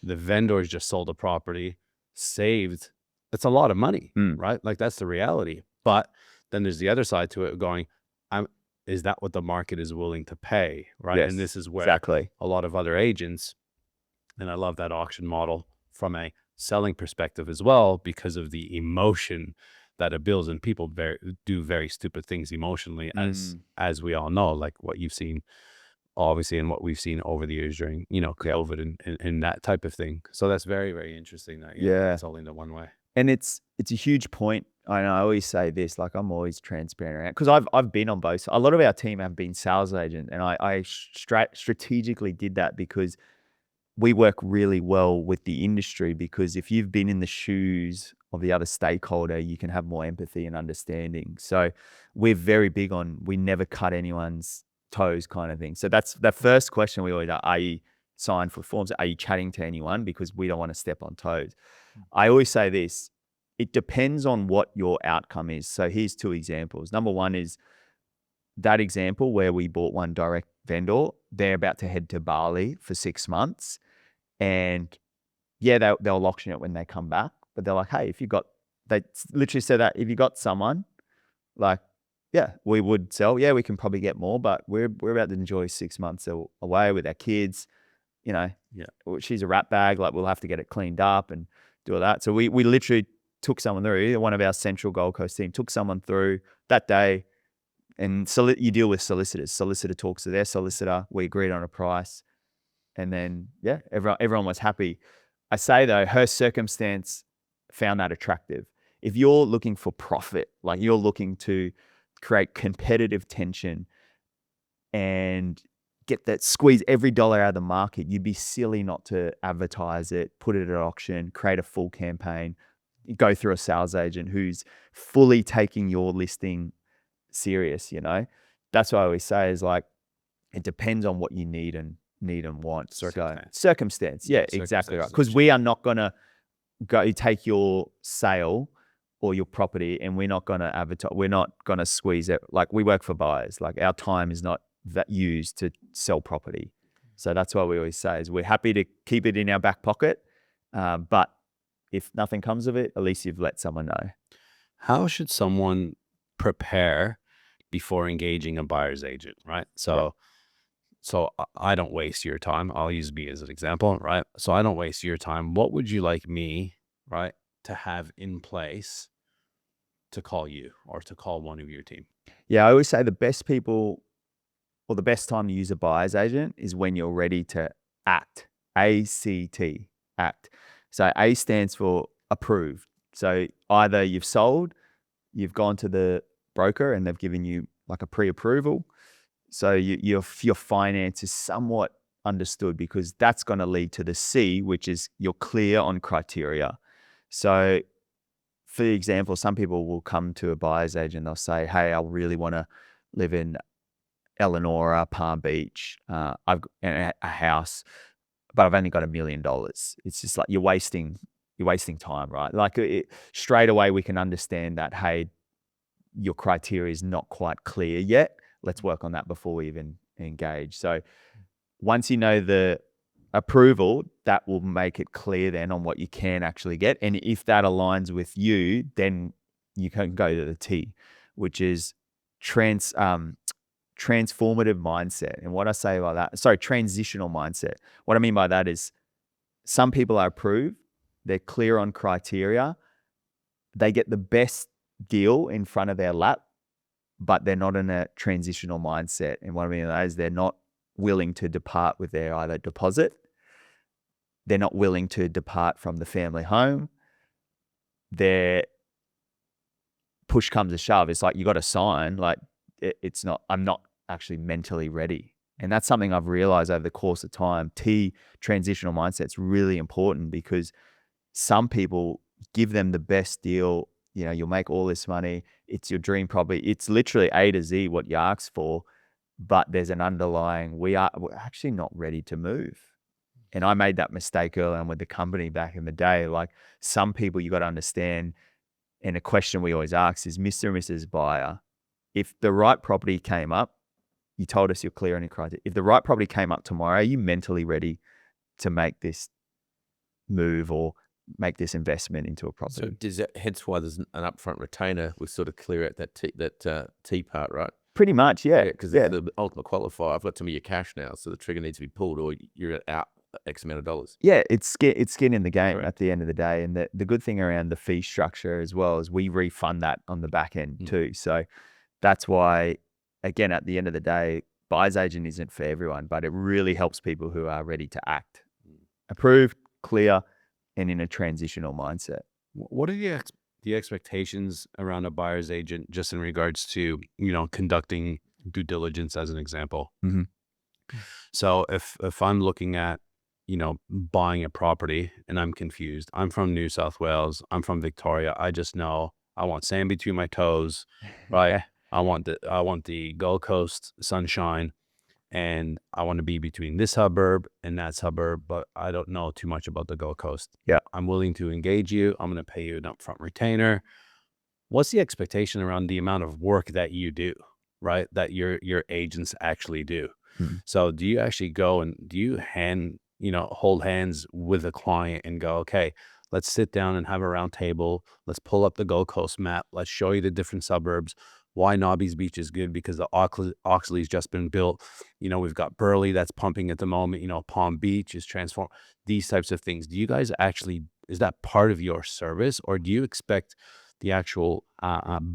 The vendors just sold a property, saved. It's a lot of money, right? That's the reality. But then there's the other side to it going, is that what the market is willing to pay, right? Yes, and this is where a lot of other agents, and I love that auction model from a selling perspective as well, because of the emotion that it builds, and people do very stupid things emotionally, as we all know, like what you've seen obviously, in what we've seen over the years during, COVID and that type of thing. So that's very, very interesting that Yeah. it's all into one way. And it's a huge point. I always say this, like I'm always transparent around, because I've been on both. A lot of our team have been sales agent, and I strategically did that because we work really well with the industry, because if you've been in the shoes of the other stakeholder, you can have more empathy and understanding. So we're very big on, we never cut anyone's toes kind of thing. So that's the first question we always are you signed for forms? Are you chatting to anyone? Because we don't want to step on toes. I always say this, it depends on what your outcome is. So here's 2 examples. Number one is that example where we bought one direct vendor. They're about to head to Bali for 6 months. And yeah, they'll auction it when they come back. But they're like, hey, they literally said that if you got someone, like, yeah, we would sell. Yeah, we can probably get more, but we're about to enjoy 6 months away with our kids. She's a rat bag. Like, we'll have to get it cleaned up and do all that. So we literally took someone through. One of our central Gold Coast team took someone through that day. And you deal with solicitors. Solicitor talks to their solicitor. We agreed on a price. And then, yeah, everyone was happy. I say, though, her circumstance found that attractive. If you're looking for profit, like you're looking to create competitive tension and get that, squeeze every dollar out of the market, you'd be silly not to advertise it, put it at auction, create a full campaign, go through a sales agent who's fully taking your listing serious. That's what I always say is, like, it depends on what you need and want. Circumstance. Yeah, exactly right. Because we are not going to go take your sale or your property and we're not going to advertise. We're not going to squeeze it. Like, we work for buyers. Like, our time is not used to sell property. So that's why we always say is we're happy to keep it in our back pocket. But if nothing comes of it, at least you've let someone know. How should someone prepare before engaging a buyer's agent, right? So I don't waste your time. I'll use me as an example, right? So I don't waste your time. What would you like me, right, to have in place to call you or to call one of your team? Yeah, I always say the best people, or the best time to use a buyer's agent is when you're ready to act. ACT, act. So A stands for approved. So either you've sold, you've gone to the broker and they've given you like a pre-approval. So your finance is somewhat understood, because that's going to lead to the C, which is you're clear on criteria. So for example, some people will come to a buyer's agent, they'll say, hey, I really want to live in Eleanor, Palm Beach. I've got a house, but I've only got $1 million. It's just like you're wasting time, right? Like straight away we can understand that, hey, your criteria is not quite clear yet. Let's work on that before we even engage. So once you know the approval, that will make it clear then on what you can actually get. And if that aligns with you, then you can go to the T, which is transformative mindset. And what I say by that, transitional mindset. What I mean by that is some people are approved, they're clear on criteria, they get the best deal in front of their lap, but they're not in a transitional mindset. And what I mean by that is they're not willing to depart with their either deposit, they're not willing to depart from the family home. They're push comes to shove. It's like, you got to sign. Like, it's not, I'm not actually mentally ready. And that's something I've realized over the course of time. Transitional mindset's really important, because some people give them the best deal. You'll make all this money. It's your dream property. It's literally A to Z what you ask for, but there's an underlying, we're actually not ready to move. And I made that mistake early on with the company back in the day. Like, some people you got to understand, and a question we always ask is, Mr. and Mrs. Buyer, if the right property came up, you told us you're clear on your criteria. If the right property came up tomorrow, are you mentally ready to make this move or make this investment into a property? So does that, hence why there's an upfront retainer, we sort of clear out that T part, right? Pretty much, yeah. Because the ultimate qualifier, I've got some of your cash now, so the trigger needs to be pulled, or you're out X amount of dollars. Yeah, it's skin in the game at the end of the day. And the good thing around the fee structure as well is we refund that on the back end too. So that's why, again, at the end of the day, buyer's agent isn't for everyone, but it really helps people who are ready to act. Approved, clear, and in a transitional mindset. What are the expectations around a buyer's agent, just in regards to, conducting due diligence, as an example? Mhm. So if I'm looking at, buying a property and I'm confused, I'm from New South Wales, I'm from Victoria, I just know I want sand between my toes, right? Yeah. I want the Gold Coast sunshine, and I want to be between this suburb and that suburb, but I don't know too much about the Gold Coast. Yeah. I'm willing to engage you. I'm going to pay you an upfront retainer. What's the expectation around the amount of work that you do, right? That your agents actually do. Mhm. So do you actually go and do you hold hands with a client and go, okay, let's sit down and have a round table. Let's pull up the Gold Coast map. Let's show you the different suburbs. Why Nobby's Beach is good because the Oxley's just been built. We've got Burleigh that's pumping at the moment. Palm Beach is transformed. These types of things. Do you guys actually, is that part of your service, or do you expect the actual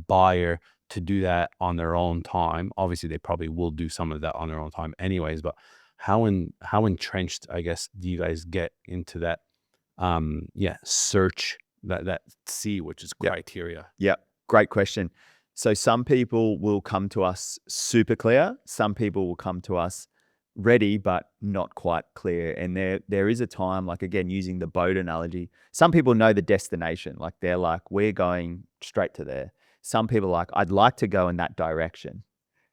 buyer to do that on their own time? Obviously, they probably will do some of that on their own time anyways, but how entrenched, I guess, do you guys get into that search, that C, which is Yep. criteria? Yeah, great question. So some people will come to us super clear. Some people will come to us ready, but not quite clear. And there is a time, like again, using the boat analogy, some people know the destination. Like they're like, we're going straight to there. Some people are like, I'd like to go in that direction.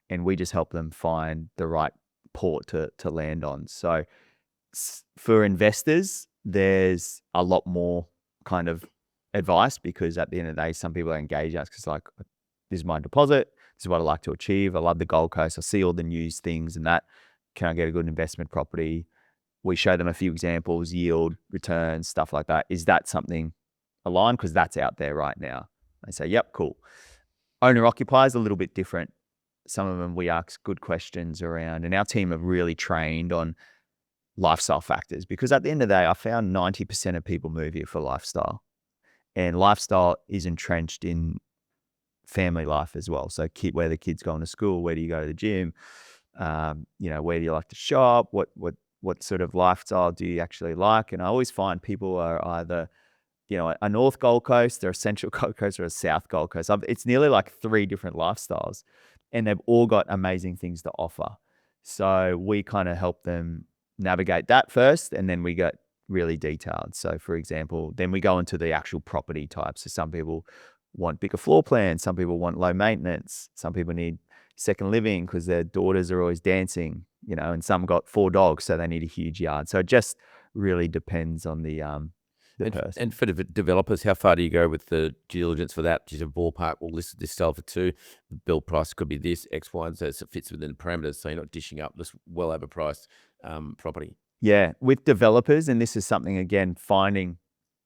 And we just help them find the right port to land on. So for investors, there's a lot more kind of advice, because at the end of the day, some people are engaged us because like, this is my deposit. This is what I like to achieve. I love the Gold Coast. I see all the news things and that. Can I get a good investment property? We show them a few examples, yield, returns, stuff like that. Is that something aligned? Because that's out there right now. They say, yep, cool. Owner occupiers a little bit different. Some of them we ask good questions around, and our team have really trained on lifestyle factors, because at the end of the day, I found 90% of people move here for lifestyle, and lifestyle is entrenched in family life as well. So where the kids going to school, where do you go to the gym? Where do you like to shop? What sort of lifestyle do you actually like? And I always find people are either, a North Gold Coast, or a Central Gold Coast, or a South Gold Coast. It's nearly like 3 different lifestyles, and they've all got amazing things to offer. So we kind of help them navigate that first, and then we get really detailed. So for example, then we go into the actual property types. So some people want bigger floor plans. Some people want low maintenance. Some people need second living because their daughters are always dancing, and some got 4 dogs, so they need a huge yard. So it just really depends on the person. And for the developers, how far do you go with the due diligence for that? Just a ballpark, we'll list this sale for 2. The build price could be this, X, Y, and Z, so it fits within the parameters, so you're not dishing up this well overpriced property. Yeah, with developers, and this is something, again, finding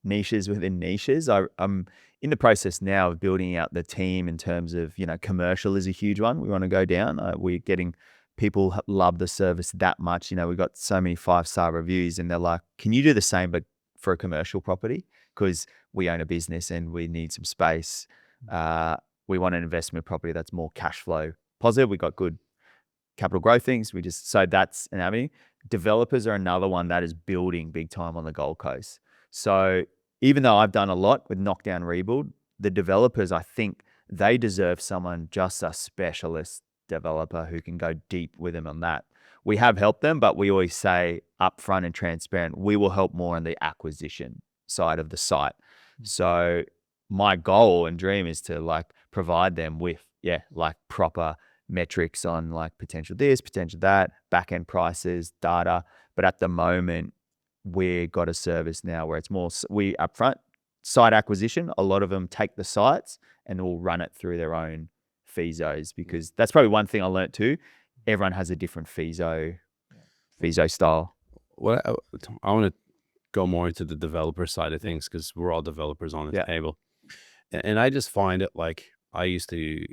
niches within niches. I'm in the process now of building out the team in terms of, commercial is a huge one. We want to go down. We're getting people love the service that much. We've got so many 5-star reviews, and they're like, can you do the same but for a commercial property? Because we own a business and we need some space. We want an investment property that's more cash flow positive. We got good capital growth things. So that's an avenue. Developers are another one that is building big time on the Gold Coast. So even though I've done a lot with knockdown rebuild, the developers, I think they deserve someone, just a specialist developer who can go deep with them on that. We have helped them, but we always say upfront and transparent, we will help more on the acquisition side of the site. So my goal and dream is to provide them with, proper metrics on potential this, potential that, back-end prices, data. But at the moment, we've got a service now where it's more, we upfront site acquisition. A lot of them take the sites and will run it through their own physios, because that's probably one thing I learned too. Everyone has a different physio style. Well, I want to go more into the developer side of things, because we're all developers on this table. And I just find it I used to,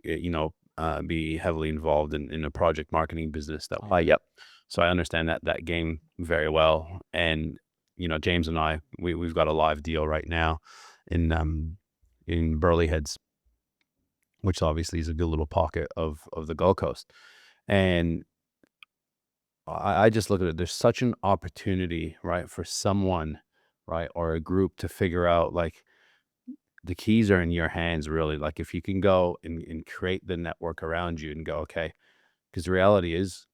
be heavily involved in a project marketing business. Yep. So I understand that game very well. And, James and I, we've got a live deal right now in Burleigh Heads, which obviously is a good little pocket of the Gold Coast. And I just look at it. There's such an opportunity, right, for someone, right, or a group to figure out like the keys are in your hands, really. Like if you can go and create the network around you and go, okay, because the reality is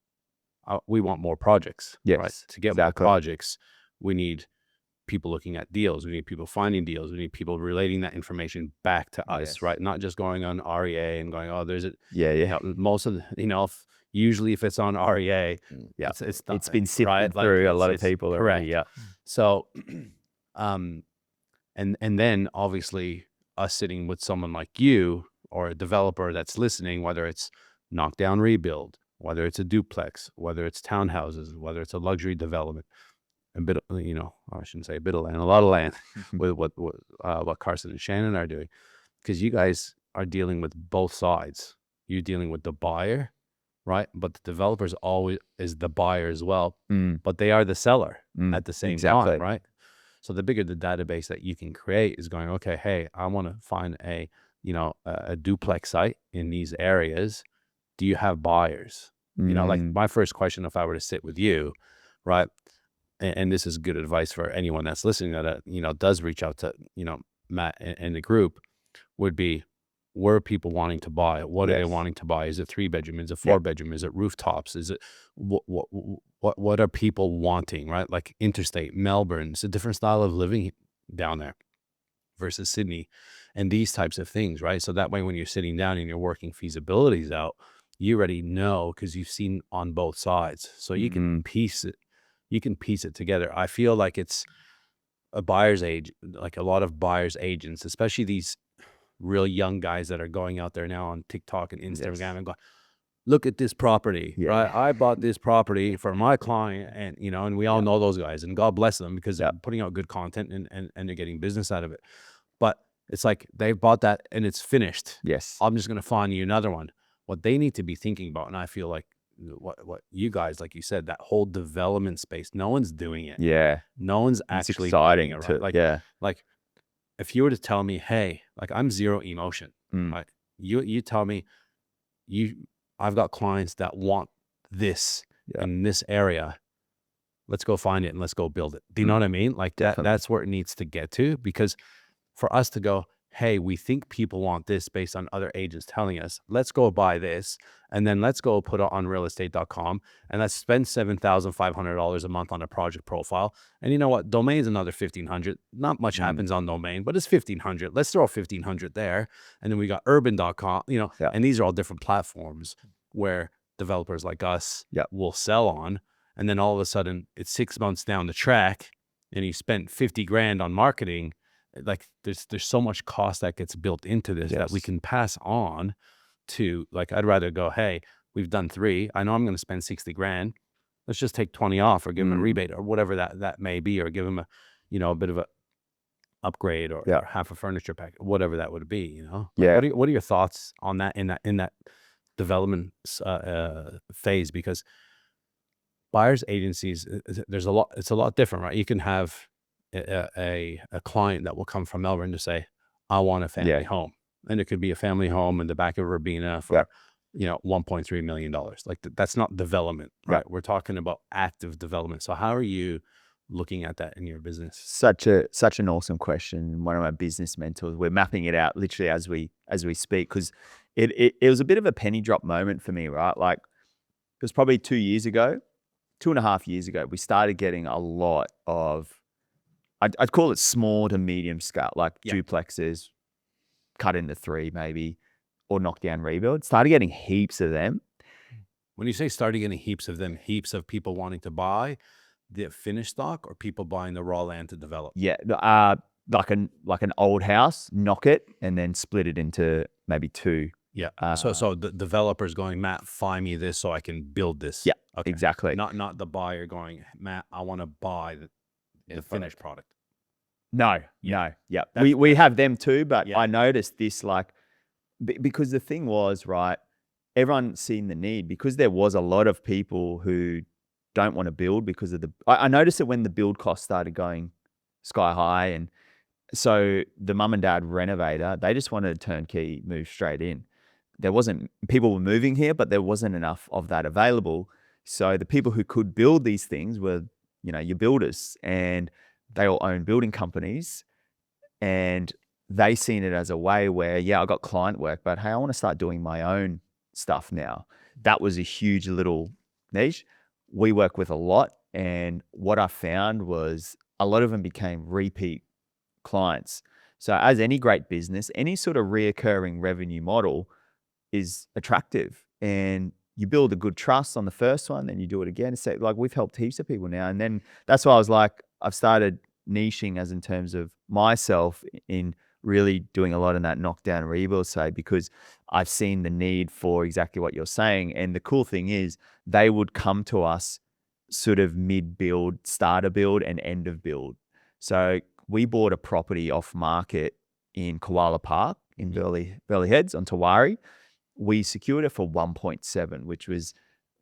we want more projects, right? Yes, To get more exactly. projects, we need people looking at deals. We need people finding deals. We need people relating that information back to us, Yes. right? Not just going on REA and going, oh, there's a, Yeah, you yeah. know, most of the, usually if it's on REA, Yeah. it's It's not, been sifted right? Like through a lot of it's people correct. already. Yeah. So, and then obviously us sitting with someone like you or a developer that's listening, whether it's knockdown rebuild, whether it's a duplex, whether it's townhouses, whether it's a luxury development, a bit of, I shouldn't say a bit of land, a lot of land with what Carson and Shannon are doing, because you guys are dealing with both sides. You're dealing with the buyer, right? But the developers always is the buyer as well, but they are the seller at the same exactly. time, right? So the bigger the database that you can create is going, okay, hey, I want to find a duplex site in these areas. Do you have buyers? Like my first question, if I were to sit with you, right? And this is good advice for anyone that's listening that, does reach out to, Matt and the group, would be, where are people wanting to buy? What are they Yes. wanting to buy? Is it 3-bedroom? Is it 4-bedroom? Is it rooftops? Is it what are people wanting, right? Like interstate, Melbourne, it's a different style of living down there versus Sydney and these types of things, right? So that way, when you're sitting down and you're working feasibilities out, you already know because you've seen on both sides. So you can piece it together. I feel like it's a buyer's age, like a lot of buyer's agents, especially these real young guys that are going out there now on TikTok and Instagram and going, look at this property, right? I bought this property for my client, and and we all know those guys, and God bless them because they're putting out good content and they're getting business out of it. But it's like they've bought that and it's finished. Yes. I'm just going to find you another one. What they need to be thinking about, and I feel like what you guys, like you said, that whole development space, no one's doing it. Yeah. No one's It's actually exciting doing it, to right? Like if you were to tell me, hey, like I'm zero emotion, right? You tell me, I've got clients that want this in this area. Let's go find it and let's go build it. Do you know what I mean? Like that's where it needs to get to, because for us to go, hey, we think people want this based on other agents telling us, let's go buy this. And then let's go put it on realestate.com and let's spend $7,500 a month on a project profile. And you know what? Domain's another $1,500. Not much happens on domain, but it's $1,500. Let's throw $1,500 there. And then we got urban.com, and these are all different platforms where developers like us will sell on. And then all of a sudden it's 6 months down the track and you spent 50 grand on marketing. Like there's so much cost that gets built into this that we can pass on to, like, I'd rather go, hey, we've done 3. I know I'm going to spend 60 grand. Let's just take 20 off or give them a rebate or whatever that may be, or give them a bit of a upgrade or half a furniture pack, whatever that would be, Like, what are your thoughts on that in that development phase? Because buyers agencies, it's a lot different, right? You can have a client that will come from Melbourne to say, I want a family home, and it could be a family home in the back of Robina for $1.3 million. Like that's not development, right? We're talking about active development. So how are you looking at that in your business? Such an awesome question. One of my business mentors, we're mapping it out literally as we speak, because it was a bit of a penny drop moment for me, right? Like it was probably 2.5 years ago, we started getting a lot of, I'd call it small to medium scale, like duplexes, cut into 3 maybe, or knockdown rebuild. Started getting heaps of them. When you say started getting heaps of them, heaps of people wanting to buy the finished stock, or people buying the raw land to develop? Yeah, like an old house, knock it, and then split it into maybe 2. Yeah. So the developer's going, Matt, find me this so I can build this. Yeah, okay. Exactly. Not the buyer going, Matt, I want to buy the finished product. No. We have them too, but I noticed this, like, because the thing was, right, everyone seen the need, because there was a lot of people who don't want to build because of I noticed it when the build costs started going sky high, and so the mum and dad renovator, they just wanted a turnkey, move straight in. People were moving here, but there wasn't enough of that available. So the people who could build these things were, your builders, and they all own building companies, and they seen it as a way where, I got client work, but hey, I want to start doing my own stuff now. That was a huge little niche. We work with a lot, and what I found was a lot of them became repeat clients. So as any great business, any sort of reoccurring revenue model is attractive, and you build a good trust on the first one, then you do it again. So like, we've helped heaps of people now. And then that's why I was like, I've started niching as in terms of myself in really doing a lot in that knockdown rebuild side, because I've seen the need for exactly what you're saying. And the cool thing is they would come to us sort of mid-build, starter build, and end of build. So we bought a property off market in Koala Park in Burleigh Heads on Tawari. We secured it for 1.7, which was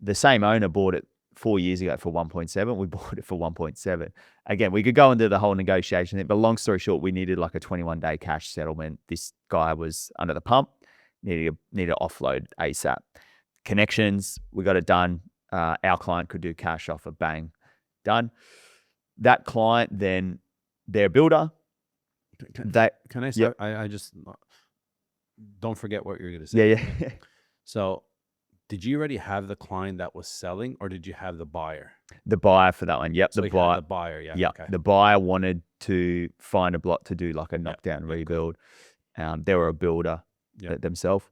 the same owner bought it 4 years ago for 1.7. We bought it for 1.7. Again, we could go into the whole negotiation thing, but long story short, we needed like a 21-day cash settlement. This guy was under the pump, needed to offload ASAP. Connections, we got it done. Our client could do cash offer, bang, done. That client, then their builder, Can I say, Yep. I just don't forget what you're going to say. yeah. So did you already have the client that was selling, or did you have the buyer? The buyer for that one. Yep. So The you had buyer. the buyer, yeah. Yeah. Okay. The buyer wanted to find a block to do like a knockdown rebuild. They were a builder themselves.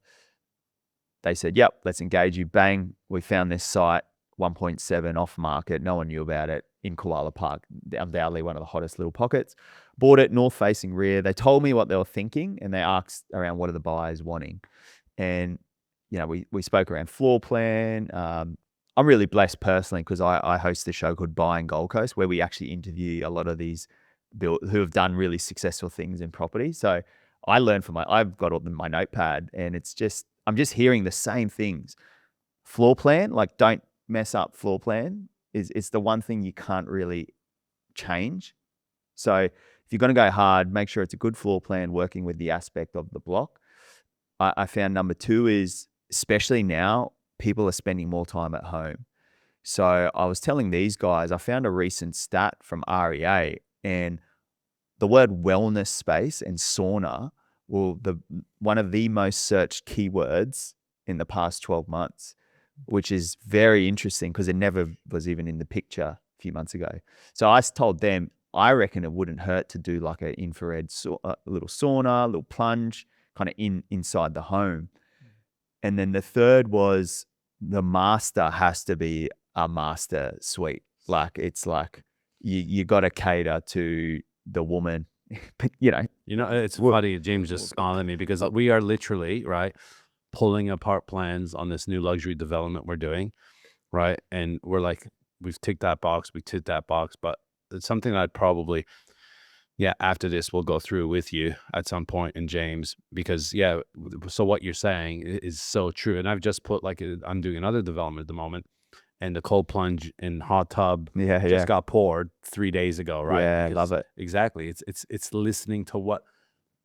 They said, yep, let's engage you. Bang. We found this site, 1.7 off market. No one knew about it in Koala Park. Undoubtedly one of the hottest little pockets. Bought it north facing rear. They told me what they were thinking, and they asked around what are the buyers wanting. And, we spoke around floor plan. I'm really blessed personally because I host a show called Buying Gold Coast, where we actually interview a lot of these who have done really successful things in property. So I learned from I've got all my notepad, and I'm just hearing the same things. Floor plan, like, don't mess up floor plan. It's the one thing you can't really change. So if you're going to go hard, make sure it's a good floor plan working with the aspect of the block. I found number 2 is, especially now, people are spending more time at home. So I was telling these guys, I found a recent stat from REA, and the word wellness space and sauna were one of the most searched keywords in the past 12 months, which is very interesting because it never was even in the picture a few months ago. So I told them, I reckon it wouldn't hurt to do like an infrared little sauna, a little plunge, kind of inside the home. And then the third was, the master has to be a master suite. Like, it's like you got to cater to the woman. It's funny. James just smiling at me because we are literally pulling apart plans on this new luxury development we're doing, right? And we're like, we've ticked that box, but it's something I'd probably, after this, we'll go through with you at some point, and James, because so what you're saying is so true. And I've just put I'm doing another development at the moment, and the cold plunge and hot tub just got poured 3 days ago, right? Yeah, love it. Exactly. It's listening to what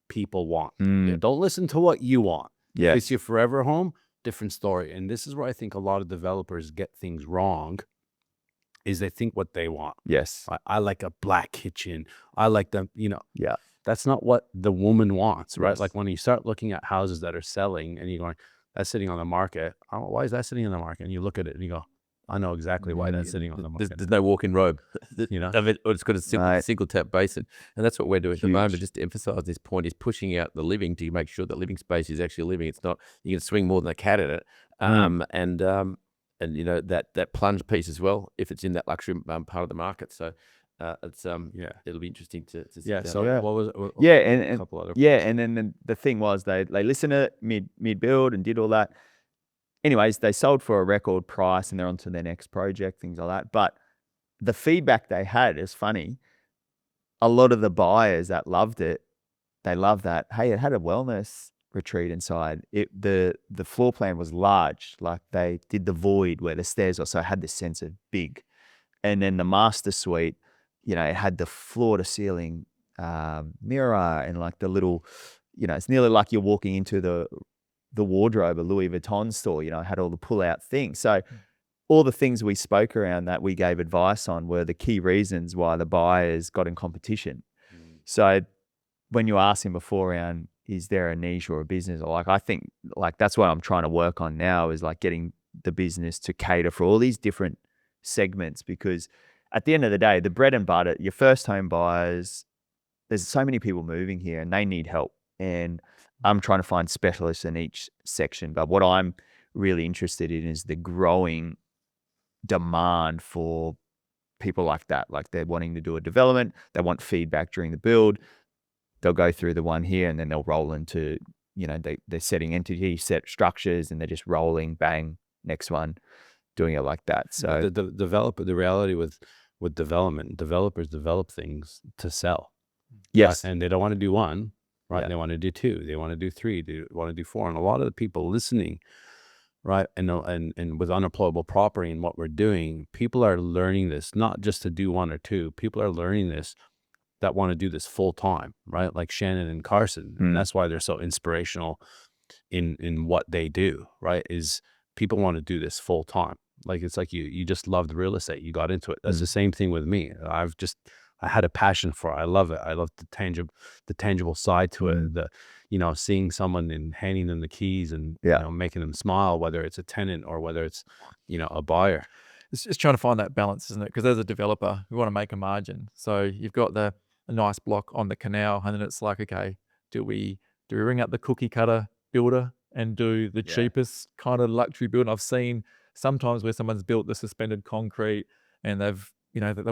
people want. Don't listen to what you want. Yeah. If it's your forever home, different story. And this is where I think a lot of developers get things wrong, is they think what they want. Yes. I like a black kitchen. I like them, Yeah. That's not what the woman wants, right? Yes. Like, when you start looking at houses that are selling and you're going, that's sitting on the market. Oh, why is that sitting on the market? And you look at it and you go, I know exactly why that's sitting on the market. There's no walk-in robe, Of it, or it's got a single tap basin, and that's what we're doing at the Huge. moment. Just to emphasize this point, is pushing out the living to make sure that living space is actually living. It's not, you can swing more than a cat in it, and that plunge piece as well, if it's in that luxury part of the market. So it's it'll be interesting to see. So what was And a couple other and then the thing was, they listened to it mid build and did all that. Anyways, they sold for a record price, and they're on to their next project, things like that. But the feedback they had is funny. A lot of the buyers that loved it, they loved that, hey, it had a wellness retreat inside. The floor plan was large, like they did the void where the stairs were, so it had this sense of big. And then the master suite, it had the floor to ceiling mirror, and like the little, it's nearly like you're walking into the wardrobe, a Louis Vuitton store, it had all the pull out things. So all the things we spoke around that we gave advice on were the key reasons why the buyers got in competition. So when you asked him before around, is there a niche or a business? Or like, I think like that's what I'm trying to work on now is like getting the business to cater for all these different segments, because at the end of the day, the bread and butter, your first home buyers, there's so many people moving here and they need help. And I'm trying to find specialists in each section. But what I'm really interested in is the growing demand for people like that. Like they're wanting to do a development, they want feedback during the build. They'll go through the one here and then they'll roll into, you know, they're setting entities, set structures, and they're just rolling, bang, next one, doing it like that. So the reality with development, developers develop things to sell. yes, And they don't want to do one, right? Yeah. They want to do two, they want to do three, they want to do four. And a lot of the people listening, right, and with Unemployable Property and what we're doing, people are learning this, not just to do one or two. People are learning this that want to do this full time, right? Like Shannon and Carson. And that's why they're so inspirational in what they do, right? Is people want to do this full time. Like it's like you just loved real estate, you got into it. That's the same thing with me. I had a passion for it. I love it. I love the tangible side to it. The, you know, seeing someone and handing them the keys and you know, making them smile, whether it's a tenant or whether it's, you know, a buyer. It's just trying to find that balance, isn't it? Because as a developer, we want to make a margin. So you've got a nice block on the canal, and then it's like, okay, do we ring up the cookie cutter builder and do the cheapest kind of luxury build? I've seen sometimes where someone's built the suspended concrete and they've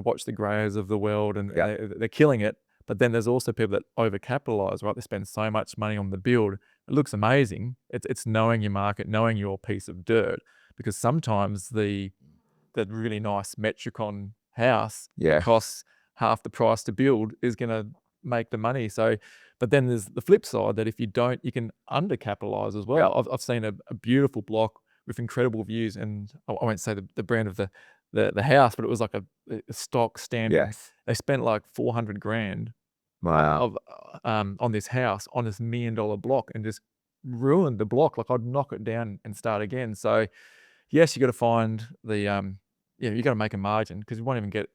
watched the Greyers of the world and they're killing it. But then there's also people that overcapitalize, right? They spend so much money on the build. It looks amazing. It's knowing your market, knowing your piece of dirt, because sometimes the really nice Metricon house costs half the price to build is going to make the money. So, but then there's the flip side that if you don't, you can undercapitalize as well. I've seen a beautiful block with incredible views, and I won't say the brand of the house, but it was like a stock standard. Yes. They spent like $400,000 Wow. on this house, on this $1 million block, and just ruined the block. Like I'd knock it down and start again. So yes, you got to find the you got to make a margin, because you won't even get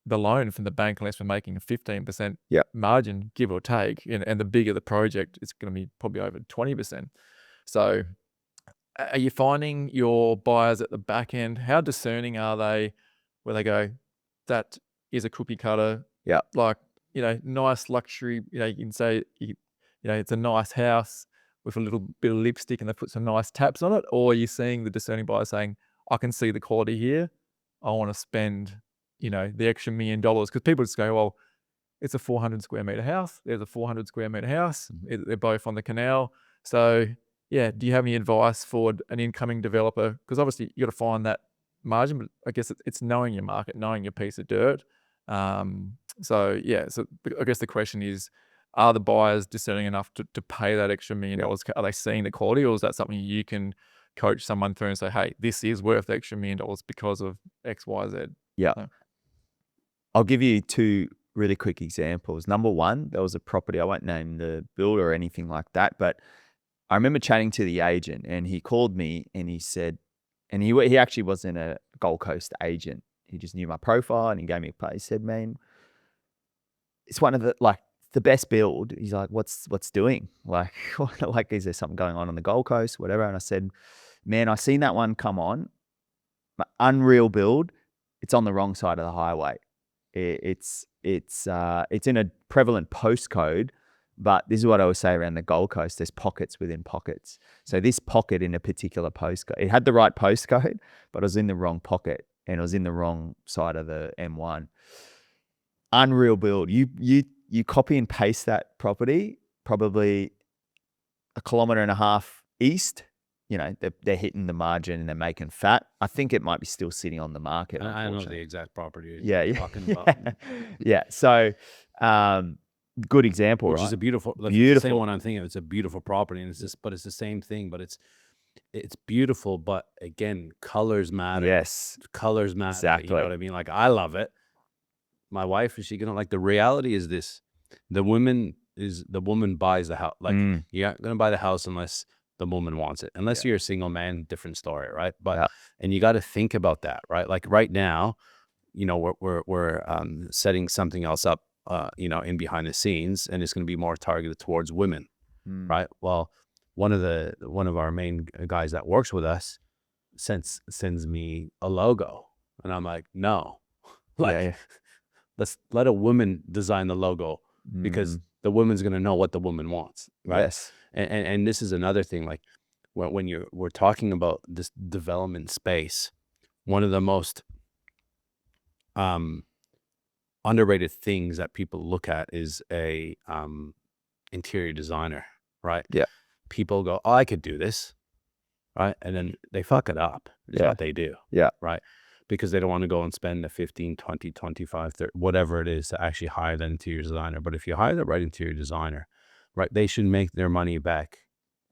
the loan from the bank unless we're making a 15% margin, give or take. And the bigger the project, it's going to be probably over 20%. So are you finding your buyers at the back end, how discerning are they, where they go, that is a cookie cutter, like, you know, nice luxury, you know, you can say, you know, it's a nice house with a little bit of lipstick and they put some nice taps on it? Or are you seeing the discerning buyer saying, I can see the quality here, I want to spend, you know, the extra $1 million? Because people just go, well, it's a 400 square meter house, there's a 400 square meter house, they're both on the canal. So yeah, do you have any advice for an incoming developer? Because obviously you got to find that margin, but I guess it's knowing your market, knowing your piece of dirt. So I guess the question is, are the buyers discerning enough to pay that extra $1 million? Are they seeing the quality, or is that something you can coach someone through and say, hey, this is worth the extra $1 million because of X, Y, Z? Yeah. So. I'll give you two really quick examples. Number one, there was a property, I won't name the builder or anything like that, but I remember chatting to the agent, and he called me and he said, and he actually wasn't a Gold Coast agent. He just knew my profile and he gave me a place. He said, man, it's one of the best build. He's like, what's doing? Like, is there something going on the Gold Coast, whatever? And I said, man, I seen that one come on. Unreal build. It's on the wrong side of the highway. It's in a prevalent postcode, but this is what I would say around the Gold Coast. There's pockets within pockets. So this pocket in a particular postcode, it had the right postcode, but it was in the wrong pocket and it was in the wrong side of the M1. Unreal build. You copy and paste that property probably 1.5 kilometers east. You know, they're hitting the margin and they're making fat. I think it might be still sitting on the market. I know the exact property you're talking about. So, good example, Which right? is a beautiful. Beautiful. The same one I'm thinking of. It's a beautiful property, and it's the same thing, but it's beautiful. But again, colors matter. Yes, colors matter. exactly. You know what I mean? Like, I love it. My wife, is she gonna like? The reality is this: the woman buys the house. Like, you're not gonna buy the house unless the woman wants it. Unless you're a single man, different story, right? But And you got to think about that, right? Like right now, we're setting something else up, in behind the scenes, and it's going to be more targeted towards women, right? Well, one of our main guys that works with us sends me a logo, and I'm like, no, like let's let a woman design the logo, because the woman's going to know what the woman wants, right? Yes. And this is another thing, like when we're talking about this development space, one of the most underrated things that people look at is a interior designer, right? Yeah. People go, oh, I could do this, right? And then they fuck it up. Is what they do. Yeah. Right. Because they don't want to go and spend the 15, 20, 25, 30, whatever it is to actually hire that interior designer. But if you hire the right interior designer, right, they should make their money back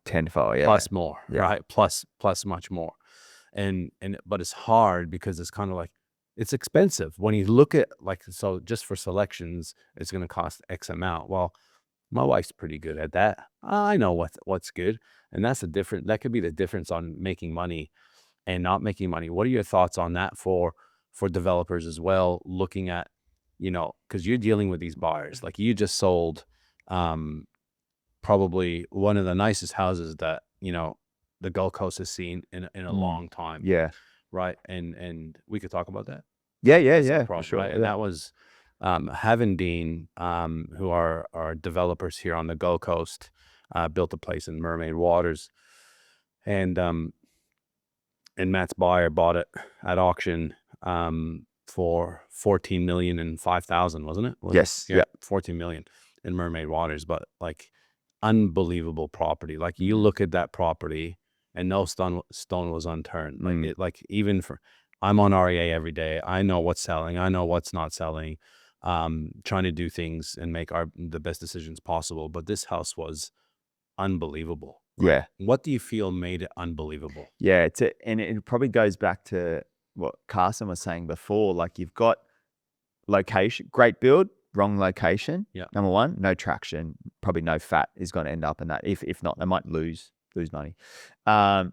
tenfold, plus more, Yeah. right? Plus much more. But it's hard because it's kind of like, it's expensive when you look at, like, so just for selections, it's going to cost X amount. Well, my wife's pretty good at that. I know what's good. And that could be the difference on making money and not making money. What are your thoughts on that for developers as well, looking at, because you're dealing with these buyers, like you just sold probably one of the nicest houses that, the Gold Coast has seen in a long time. Yeah. Right. And we could talk about that. Yeah. That's no Yeah. problem, For sure. right? And that was Havendine, who are developers here on the Gold Coast, built a place in Mermaid Waters, and Matt's buyer bought it at auction for 14 million and 5,000, wasn't it? Yes. Yeah, 14 million in Mermaid Waters, but like unbelievable property. Like you look at that property and no stone was unturned. Like I'm on REA every day. I know what's selling. I know what's not selling. Trying to do things and make the best decisions possible. But this house was unbelievable. Right? Yeah. What do you feel made it unbelievable? Yeah. And it probably goes back to what Carson was saying before. Like you've got location, great build, wrong location. Yeah. Number one, no traction, probably no fat is going to end up in that. If not, they might lose money. On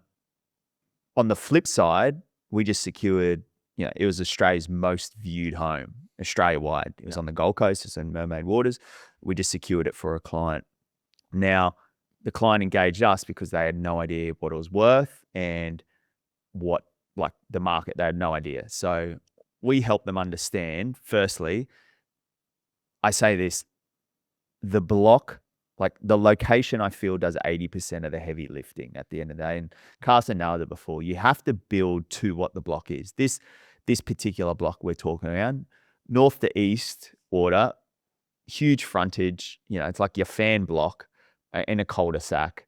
the flip side, we just secured, it was Australia's most viewed home, Australia-wide. It was on the Gold Coast. It's in Mermaid Waters. We just secured it for a client. Now, the client engaged us because they had no idea what it was worth and what, like, the market. They had no idea. So we helped them understand. Firstly, I say this, the block, like the location, I feel does 80% of the heavy lifting at the end of the day. And Carson nailed it before. You have to build to what the block is. This particular block we're talking around, north to east order, huge frontage. It's like your fan block in a cul-de-sac,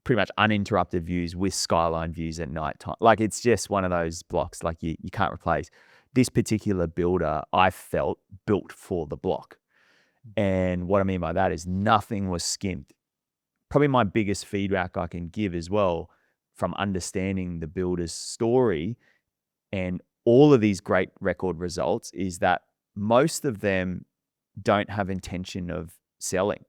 pretty much uninterrupted views with skyline views at night time. Like it's just one of those blocks like you can't replace. This particular builder, I felt, built for the block. And what I mean by that is nothing was skimped. Probably my biggest feedback I can give as well from understanding the builder's story and all of these great record results is that most of them don't have intention of selling.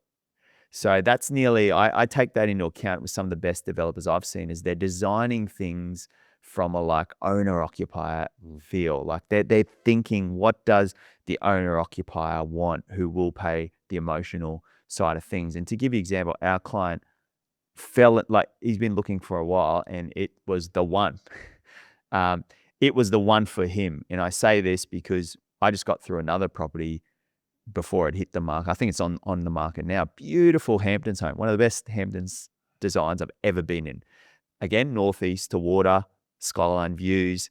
So that's I take that into account with some of the best developers I've seen is they're designing things from a like owner occupier feel. Like they're thinking, what does the owner occupier want, who will pay the emotional side of things? And to give you an example, our client he's been looking for a while and it was the one. It was the one for him. And I say this because I just got through another property before it hit the market. I think it's on the market now. Beautiful Hamptons home. One of the best Hamptons designs I've ever been in. Again, northeast to water, skyline views.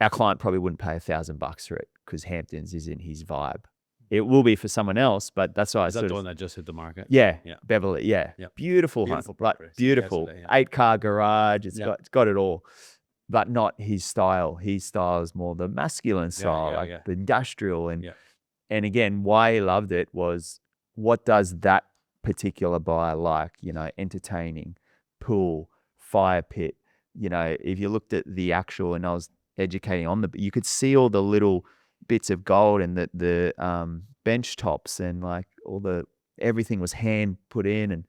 Our client probably wouldn't pay $1,000 for it because Hamptons isn't his vibe. It will be for someone else, but that's why Is that the one that just hit the market? Yeah. Yeah. Beverly. Yeah. Yeah. Beautiful home. Beautiful Like property. beautiful. Yesterday, yeah. 8-car garage. It's Yeah. got it all. But not his style. His style is more the masculine style, the industrial. And again, why he loved it was what does that particular buyer like? Entertaining, pool, fire pit. If you looked at the actual, and I was educating on you could see all the little bits of gold and the bench tops and like everything was hand put in. And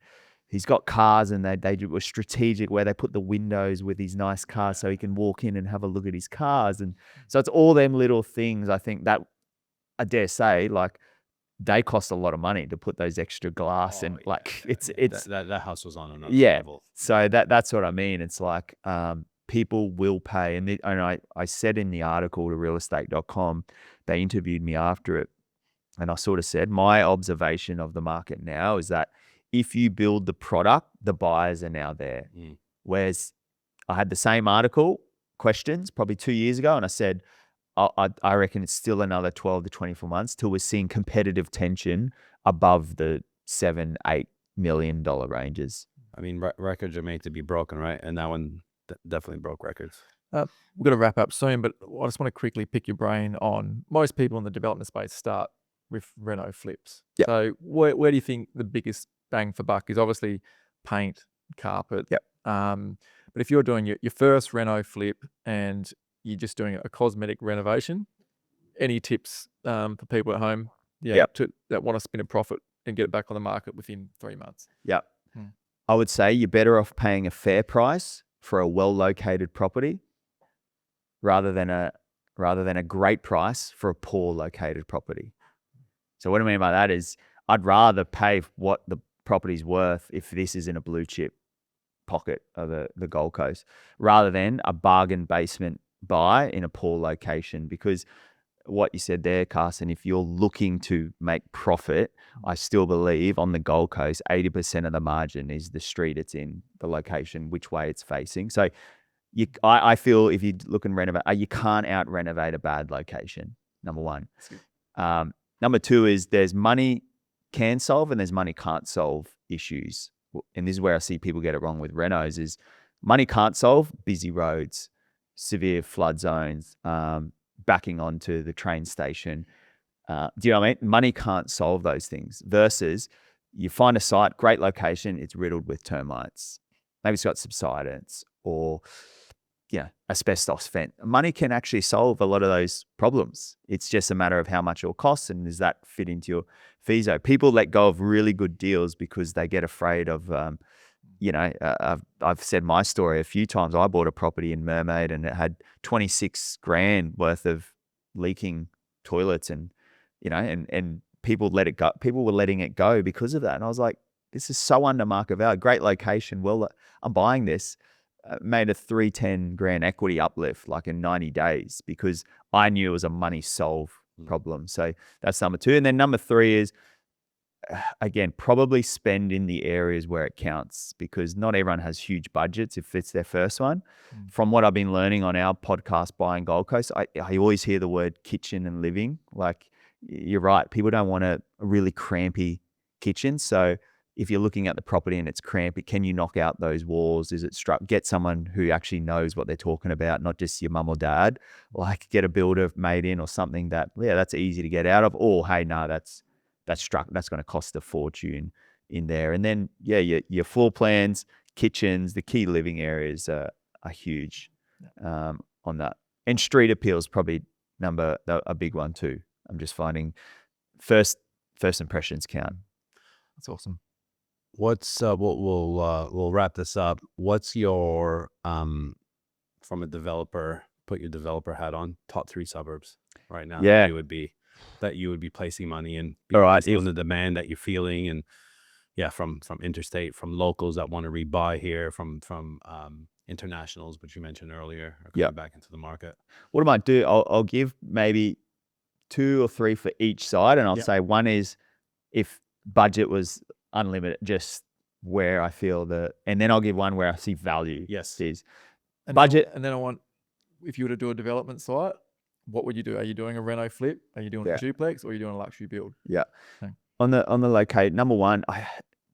he's got cars, and they were strategic where they put the windows with his nice cars so he can walk in and have a look at his cars. And so it's all them little things, I think, that I dare say, like, they cost a lot of money to put those extra glass and like it's that house was on another yeah. level. So that's what I mean. It's like people will pay, and I said in the article to realestate.com, they interviewed me after it, and I sort of said my observation of the market now is that if you build the product, the buyers are now there. Whereas I had the same article questions probably 2 years ago, and I said, I reckon it's still another 12 to 24 months till we're seeing competitive tension above the $7-8 million ranges. I mean, records are made to be broken, right? And that one definitely broke records. We've got to wrap up soon, but I just want to quickly pick your brain on most people in the development space start with reno flips. Yep. So where do you think the biggest bang for buck is? Obviously paint, carpet. Yep. But if you're doing your first reno flip and you're just doing a cosmetic renovation, any tips for people at home that want to spin a profit and get it back on the market within 3 months? Yep. I would say you're better off paying a fair price for a well-located property rather than a great price for a poor located property. So what I mean by that is I'd rather pay what the property's worth if this is in a blue chip pocket of the Gold Coast rather than a bargain basement buy in a poor location. Because what you said there, Carson, if you're looking to make profit, I still believe on the Gold Coast, 80% of the margin is the street it's in, the location, which way it's facing. So I feel if you look and renovate, you can't out renovate a bad location, number one. Number two is there's money can solve and there's money can't solve issues. And this is where I see people get it wrong with renos is money can't solve busy roads, severe flood zones, backing onto the train station. Do you know what I mean? Money can't solve those things versus you find a site, great location, it's riddled with termites. Maybe it's got subsidence or asbestos vent. Money can actually solve a lot of those problems. It's just a matter of how much it will cost and does that fit into your FISO. People let go of really good deals because they get afraid of, I've said my story a few times. I bought a property in Mermaid and it had 26 grand worth of leaking toilets and people let it go. People were letting it go because of that. And I was like, this is so under market value, great location. Well, I'm buying this. Made a 310 grand equity uplift like in 90 days because I knew it was a money solve problem. So that's number two. And then number three is, again, probably spend in the areas where it counts because not everyone has huge budgets if it's their first one. From what I've been learning on our podcast, Buying Gold Coast, I always hear the word kitchen and living. Like you're right. People don't want a really crampy kitchen. So if you're looking at the property and it's cramped, can you knock out those walls? Is it struck? Get someone who actually knows what they're talking about, not just your mum or dad. Like get a builder made in or something that's easy to get out of. Or hey, no, that's struck. That's going to cost a fortune in there. And then your floor plans, kitchens, the key living areas are huge on that. And street appeals probably a big one too. I'm just finding first impressions count. That's awesome. What's we'll wrap this up. What's your from a developer, put your developer hat on, top 3 suburbs right now that you would be placing money in? All right, based on the demand that you're feeling and from interstate, from locals that want to rebuy here, from internationals, which you mentioned earlier, are coming back into the market. What I might do, I'll give maybe 2 or 3 for each side, and I'll say one is if budget was unlimited, just where I feel and then I'll give one where I see value. Yes, is and budget. And then I want, if you were to do a development site, what would you do? Are you doing a reno flip? Are you doing a duplex, or are you doing a luxury build? Yeah. Okay. On the locate, number one,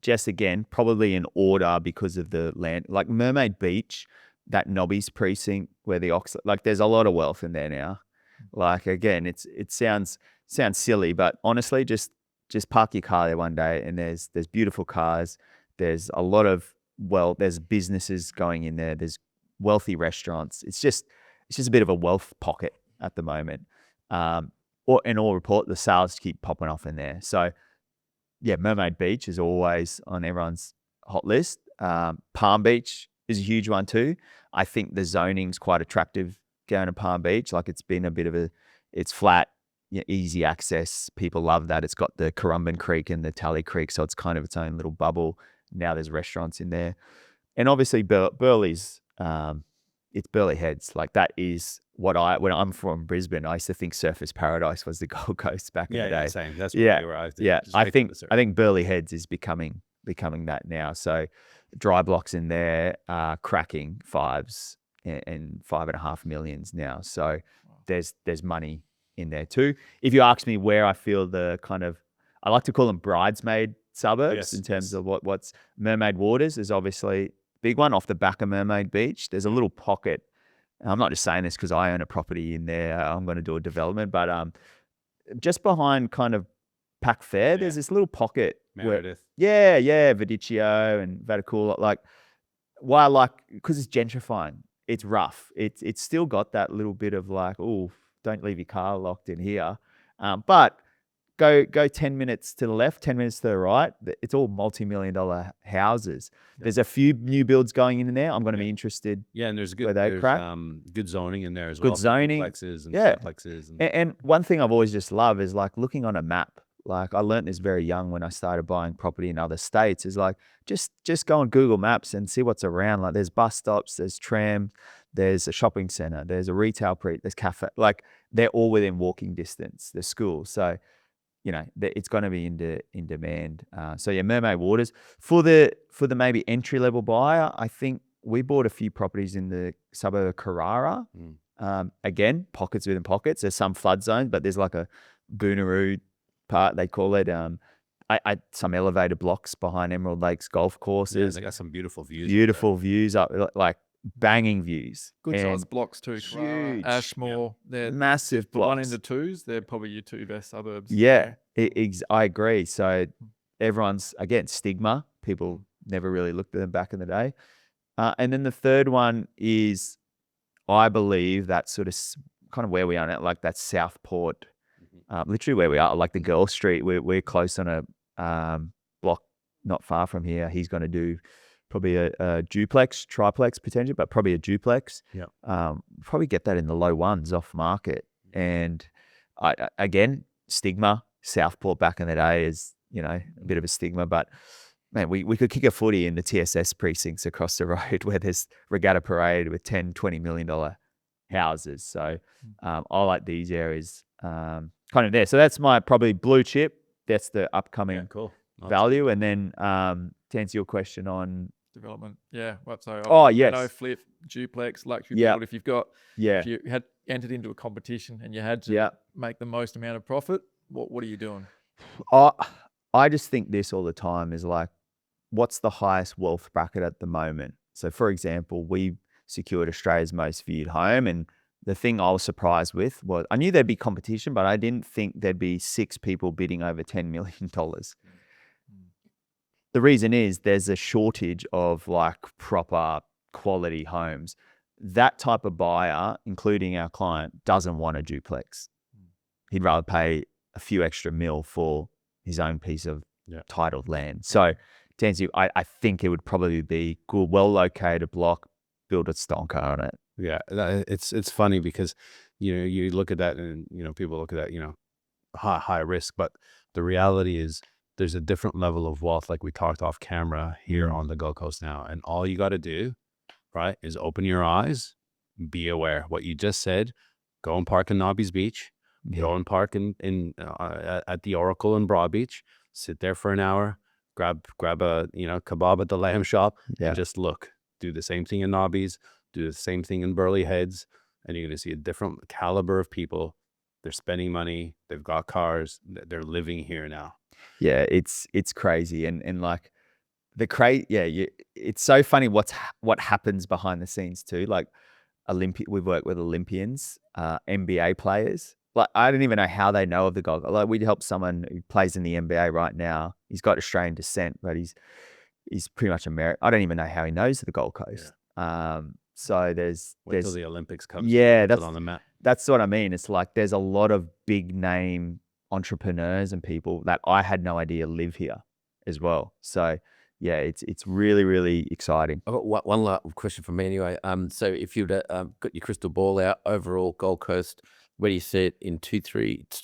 just again probably in order because of the land, like Mermaid Beach, that Nobby's precinct where the like there's a lot of wealth in there now. Like again, it sounds silly, but honestly, just park your car there one day and there's beautiful cars. There's a lot of there's businesses going in there. There's wealthy restaurants. It's just a bit of a wealth pocket at the moment. All report, the sales keep popping off in there. So Mermaid Beach is always on everyone's hot list. Palm Beach is a huge one too. I think the zoning's quite attractive going to Palm Beach. Like it's been a bit of it's flat, easy access. People love that. It's got the Currumbin Creek and the Tally Creek, so it's kind of its own little bubble. Now there's restaurants in there. And obviously Burleigh's, it's Burleigh Heads. Like that is when I'm from Brisbane, I used to think Surfers Paradise was the Gold Coast back in the day. Same. That's Yeah, where I was. Yeah, Just I right from the surf. think Burleigh Heads is becoming that now. So dry blocks in there are cracking 5s and 5.5 millions now. So there's money in there too. If you ask me where I feel the kind of, I like to call them bridesmaid suburbs in terms of what's Mermaid Waters is obviously a big one off the back of Mermaid Beach. There's a little pocket. I'm not just saying this because I own a property in there. I'm going to do a development, but just behind kind of Pack Fair, there's this little pocket. Meredith. Vidicchio and Vaticula. Like, why I like, because it's gentrifying. It's rough. It's still got that little bit of like, oh, don't leave your car locked in here. But go 10 minutes to the left, 10 minutes to the right. It's all multi-million-dollar houses. There's a few new builds going in there. I'm going to be interested. Yeah, and there's Where they crack. good zoning in there as Good well. zoning. Complexes and triplexes. And one thing I've always just loved is like looking on a map. Like I learned this very young when I started buying property in other states, is like just go on Google Maps and see what's around. Like there's bus stops, there's tram, there's a shopping center, there's a retail there's cafe. Like they're all within walking distance. There's schools. So, it's going to be in demand. So yeah, Mermaid Waters for the maybe entry level buyer. I think we bought a few properties in the suburb of Carrara. Again, pockets within pockets. There's some flood zones, but there's like a Boonaroo part, they call it. Some elevated blocks behind Emerald Lakes golf courses. Yeah, they got some beautiful views. Beautiful views up, like banging views. Good And sized blocks too. Carrara, huge. Ashmore. They're massive the one blocks. in the twos. They're probably your two best suburbs. Yeah, I agree. So everyone's, again, stigma. People never really looked at them back in the day. And then the third one is, I believe, that sort of kind of where we are now, like that Southport, literally where we are, like the Girl Street. We're close on a block not far from here. He's going to do probably a duplex, triplex potentially, but probably a duplex. Probably get that in the low ones off market. And again, stigma. Southport back in the day is, a bit of a stigma, but man, we could kick a footy in the TSS precincts across the road where there's Regatta Parade with $10-20 million houses. So I like these areas kind of there. So that's my probably blue chip. That's the upcoming value. And then to answer your question on development. Yeah. Well, so yes. flip, duplex, luxury build. If Yeah. if you had entered into a competition and you had to make the most amount of profit, what are you doing? I just think this all the time is like, what's the highest wealth bracket at the moment? So for example, we secured Australia's most viewed home, and the thing I was surprised with was I knew there'd be competition, but I didn't think there'd be 6 people bidding over $10 million. The reason is there's a shortage of like proper quality homes. That type of buyer, including our client, doesn't want a duplex. He'd rather pay a few extra mil for his own piece of titled land. So to answer you, I think it would probably be good, well-located block, build a stonker on it. Yeah, it's funny because you look at that and people look at that high risk, but the reality is there's a different level of wealth, like we talked off camera here on the Gold Coast now, and all you got to do, right, is open your eyes, be aware. What you just said, go and park in Nobby's Beach, go and park at the Oracle in Broadbeach, sit there for an hour, grab a kebab at the lamb shop, and just look. Do the same thing in Nobby's, do the same thing in Burleigh Heads, and you're going to see a different caliber of people. They're spending money, they've got cars, they're living here now. Yeah, it's crazy, and like it's so funny what happens behind the scenes too. Like we've worked with Olympians, NBA players. Like I don't even know how they know of the Gold Coast. Like we'd help someone who plays in the NBA right now. He's got Australian descent, but he's pretty much American. I don't even know how he knows the Gold Coast. So there's till the Olympics comes. That's on the map. That's what I mean. It's like there's a lot of big name entrepreneurs and people that I had no idea live here as well. So yeah, it's really, really exciting. I've got one last question from me anyway. So if you'd got your crystal ball out, overall Gold Coast, where do you see it in 2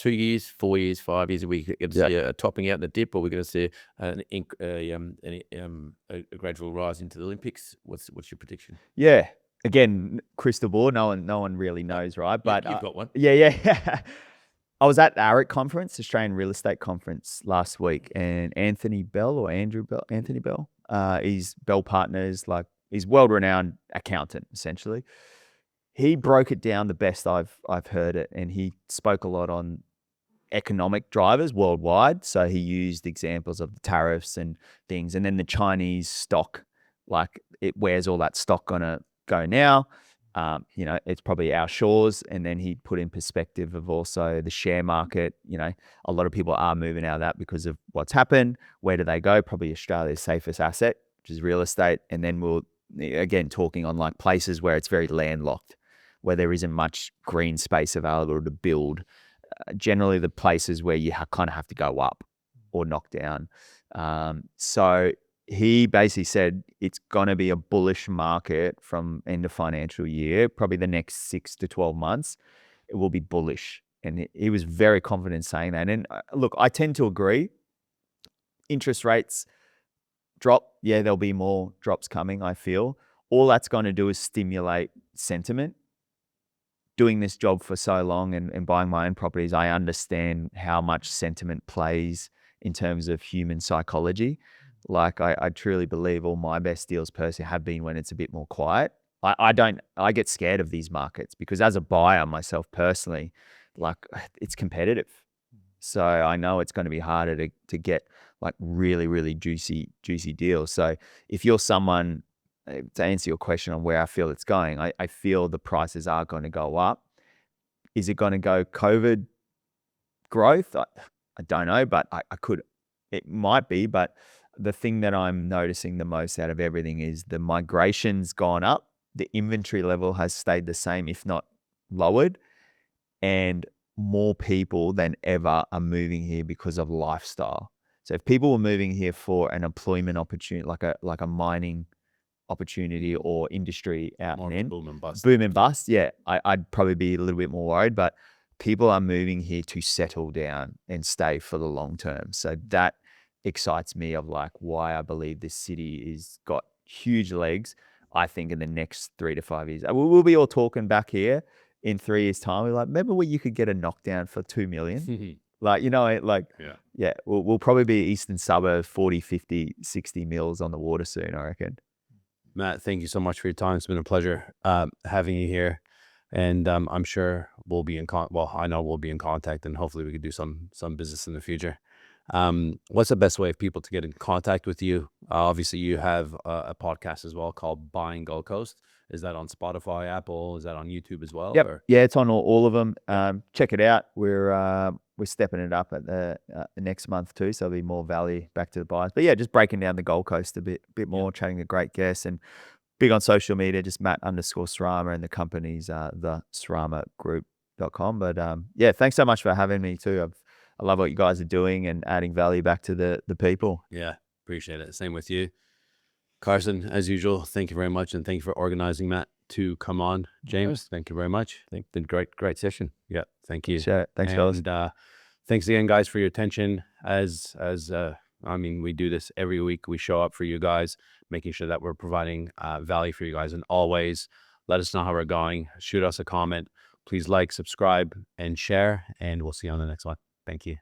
years, 4 years, 5 years? Are we going to see a topping out in the dip, or we're going to see a gradual rise into the Olympics? What's your prediction? Yeah. Again, crystal ball. No one really knows, right? But you've got one. Yeah. I was at the ARIC conference, Australian Real Estate Conference last week, and Anthony Bell, he's Bell Partners, like he's world-renowned accountant, essentially. He broke it down the best I've heard it, and he spoke a lot on economic drivers worldwide. So he used examples of the tariffs and things, and then the Chinese stock, like where's all that stock gonna go now? It's probably our shores. And then he put in perspective of also the share market. A lot of people are moving out of that because of what's happened. Where do they go? Probably Australia's safest asset, which is real estate. And then we'll, again, talking on like places where it's very landlocked, where there isn't much green space available to build. Generally the places where you kind of have to go up or knock down. So he basically said it's going to be a bullish market from end of financial year, probably the next 6 to 12 months. It will be bullish. And he was very confident in saying that. And look, I tend to agree. Interest rates drop. Yeah, there'll be more drops coming, I feel. All that's going to do is stimulate sentiment. Doing this job for so long and buying my own properties, I understand how much sentiment plays in terms of human psychology. Like I truly believe all my best deals personally have been when it's a bit more quiet. I get scared of these markets because as a buyer myself personally, like it's competitive. So I know it's going to be harder to get like really, really juicy deals. So if you're someone, to answer your question on where I feel it's going, I feel the prices are going to go up. Is it going to go COVID growth? I don't know, but it might be. But the thing that I'm noticing the most out of everything is the migration's gone up. The inventory level has stayed the same, if not lowered. And more people than ever are moving here because of lifestyle. So if people were moving here for an employment opportunity, like a mining opportunity or industry out More in boom and bust. Boom and bust, yeah, I'd probably be a little bit more worried, but people are moving here to settle down and stay for the long term. So that excites me of like why I believe this city is got huge legs. I think in the next 3 to 5 years, we'll be all talking back here in 3 years time. We're like, remember where you could get a knockdown for 2 million? Like, yeah, we'll probably be eastern suburbs, 40, 50, 60 mils on the water soon, I reckon. Matt, thank you so much for your time. It's been a pleasure having you here. And I'm sure we'll be I know we'll be in contact, and hopefully we could do some business in the future. What's the best way of people to get in contact with you? Obviously you have a podcast as well called Buying Gold Coast. Is that on Spotify, Apple? Is that on YouTube as well? Yep. Yeah, it's on all of them. Check it out. We're stepping it up at the next month too, so there'll be more value back to the buyers. But yeah, just breaking down the Gold Coast a bit more, chatting to great guests, and big on social media, just Matt_Srama, and the company's the SramaGroup.com. But yeah, thanks so much for having me too. I love what you guys are doing and adding value back to the people. Yeah, appreciate it. Same with you. Carson, as usual, thank you very much. And thank you for organizing Matt to come on. James, thank you very much. I think it's been great session. Yeah, thank you. Sure. Thanks, fellas. And thanks again, guys, for your attention. We do this every week. We show up for you guys, making sure that we're providing value for you guys. And always let us know how we're going. Shoot us a comment. Please like, subscribe, and share. And we'll see you on the next one. Thank you.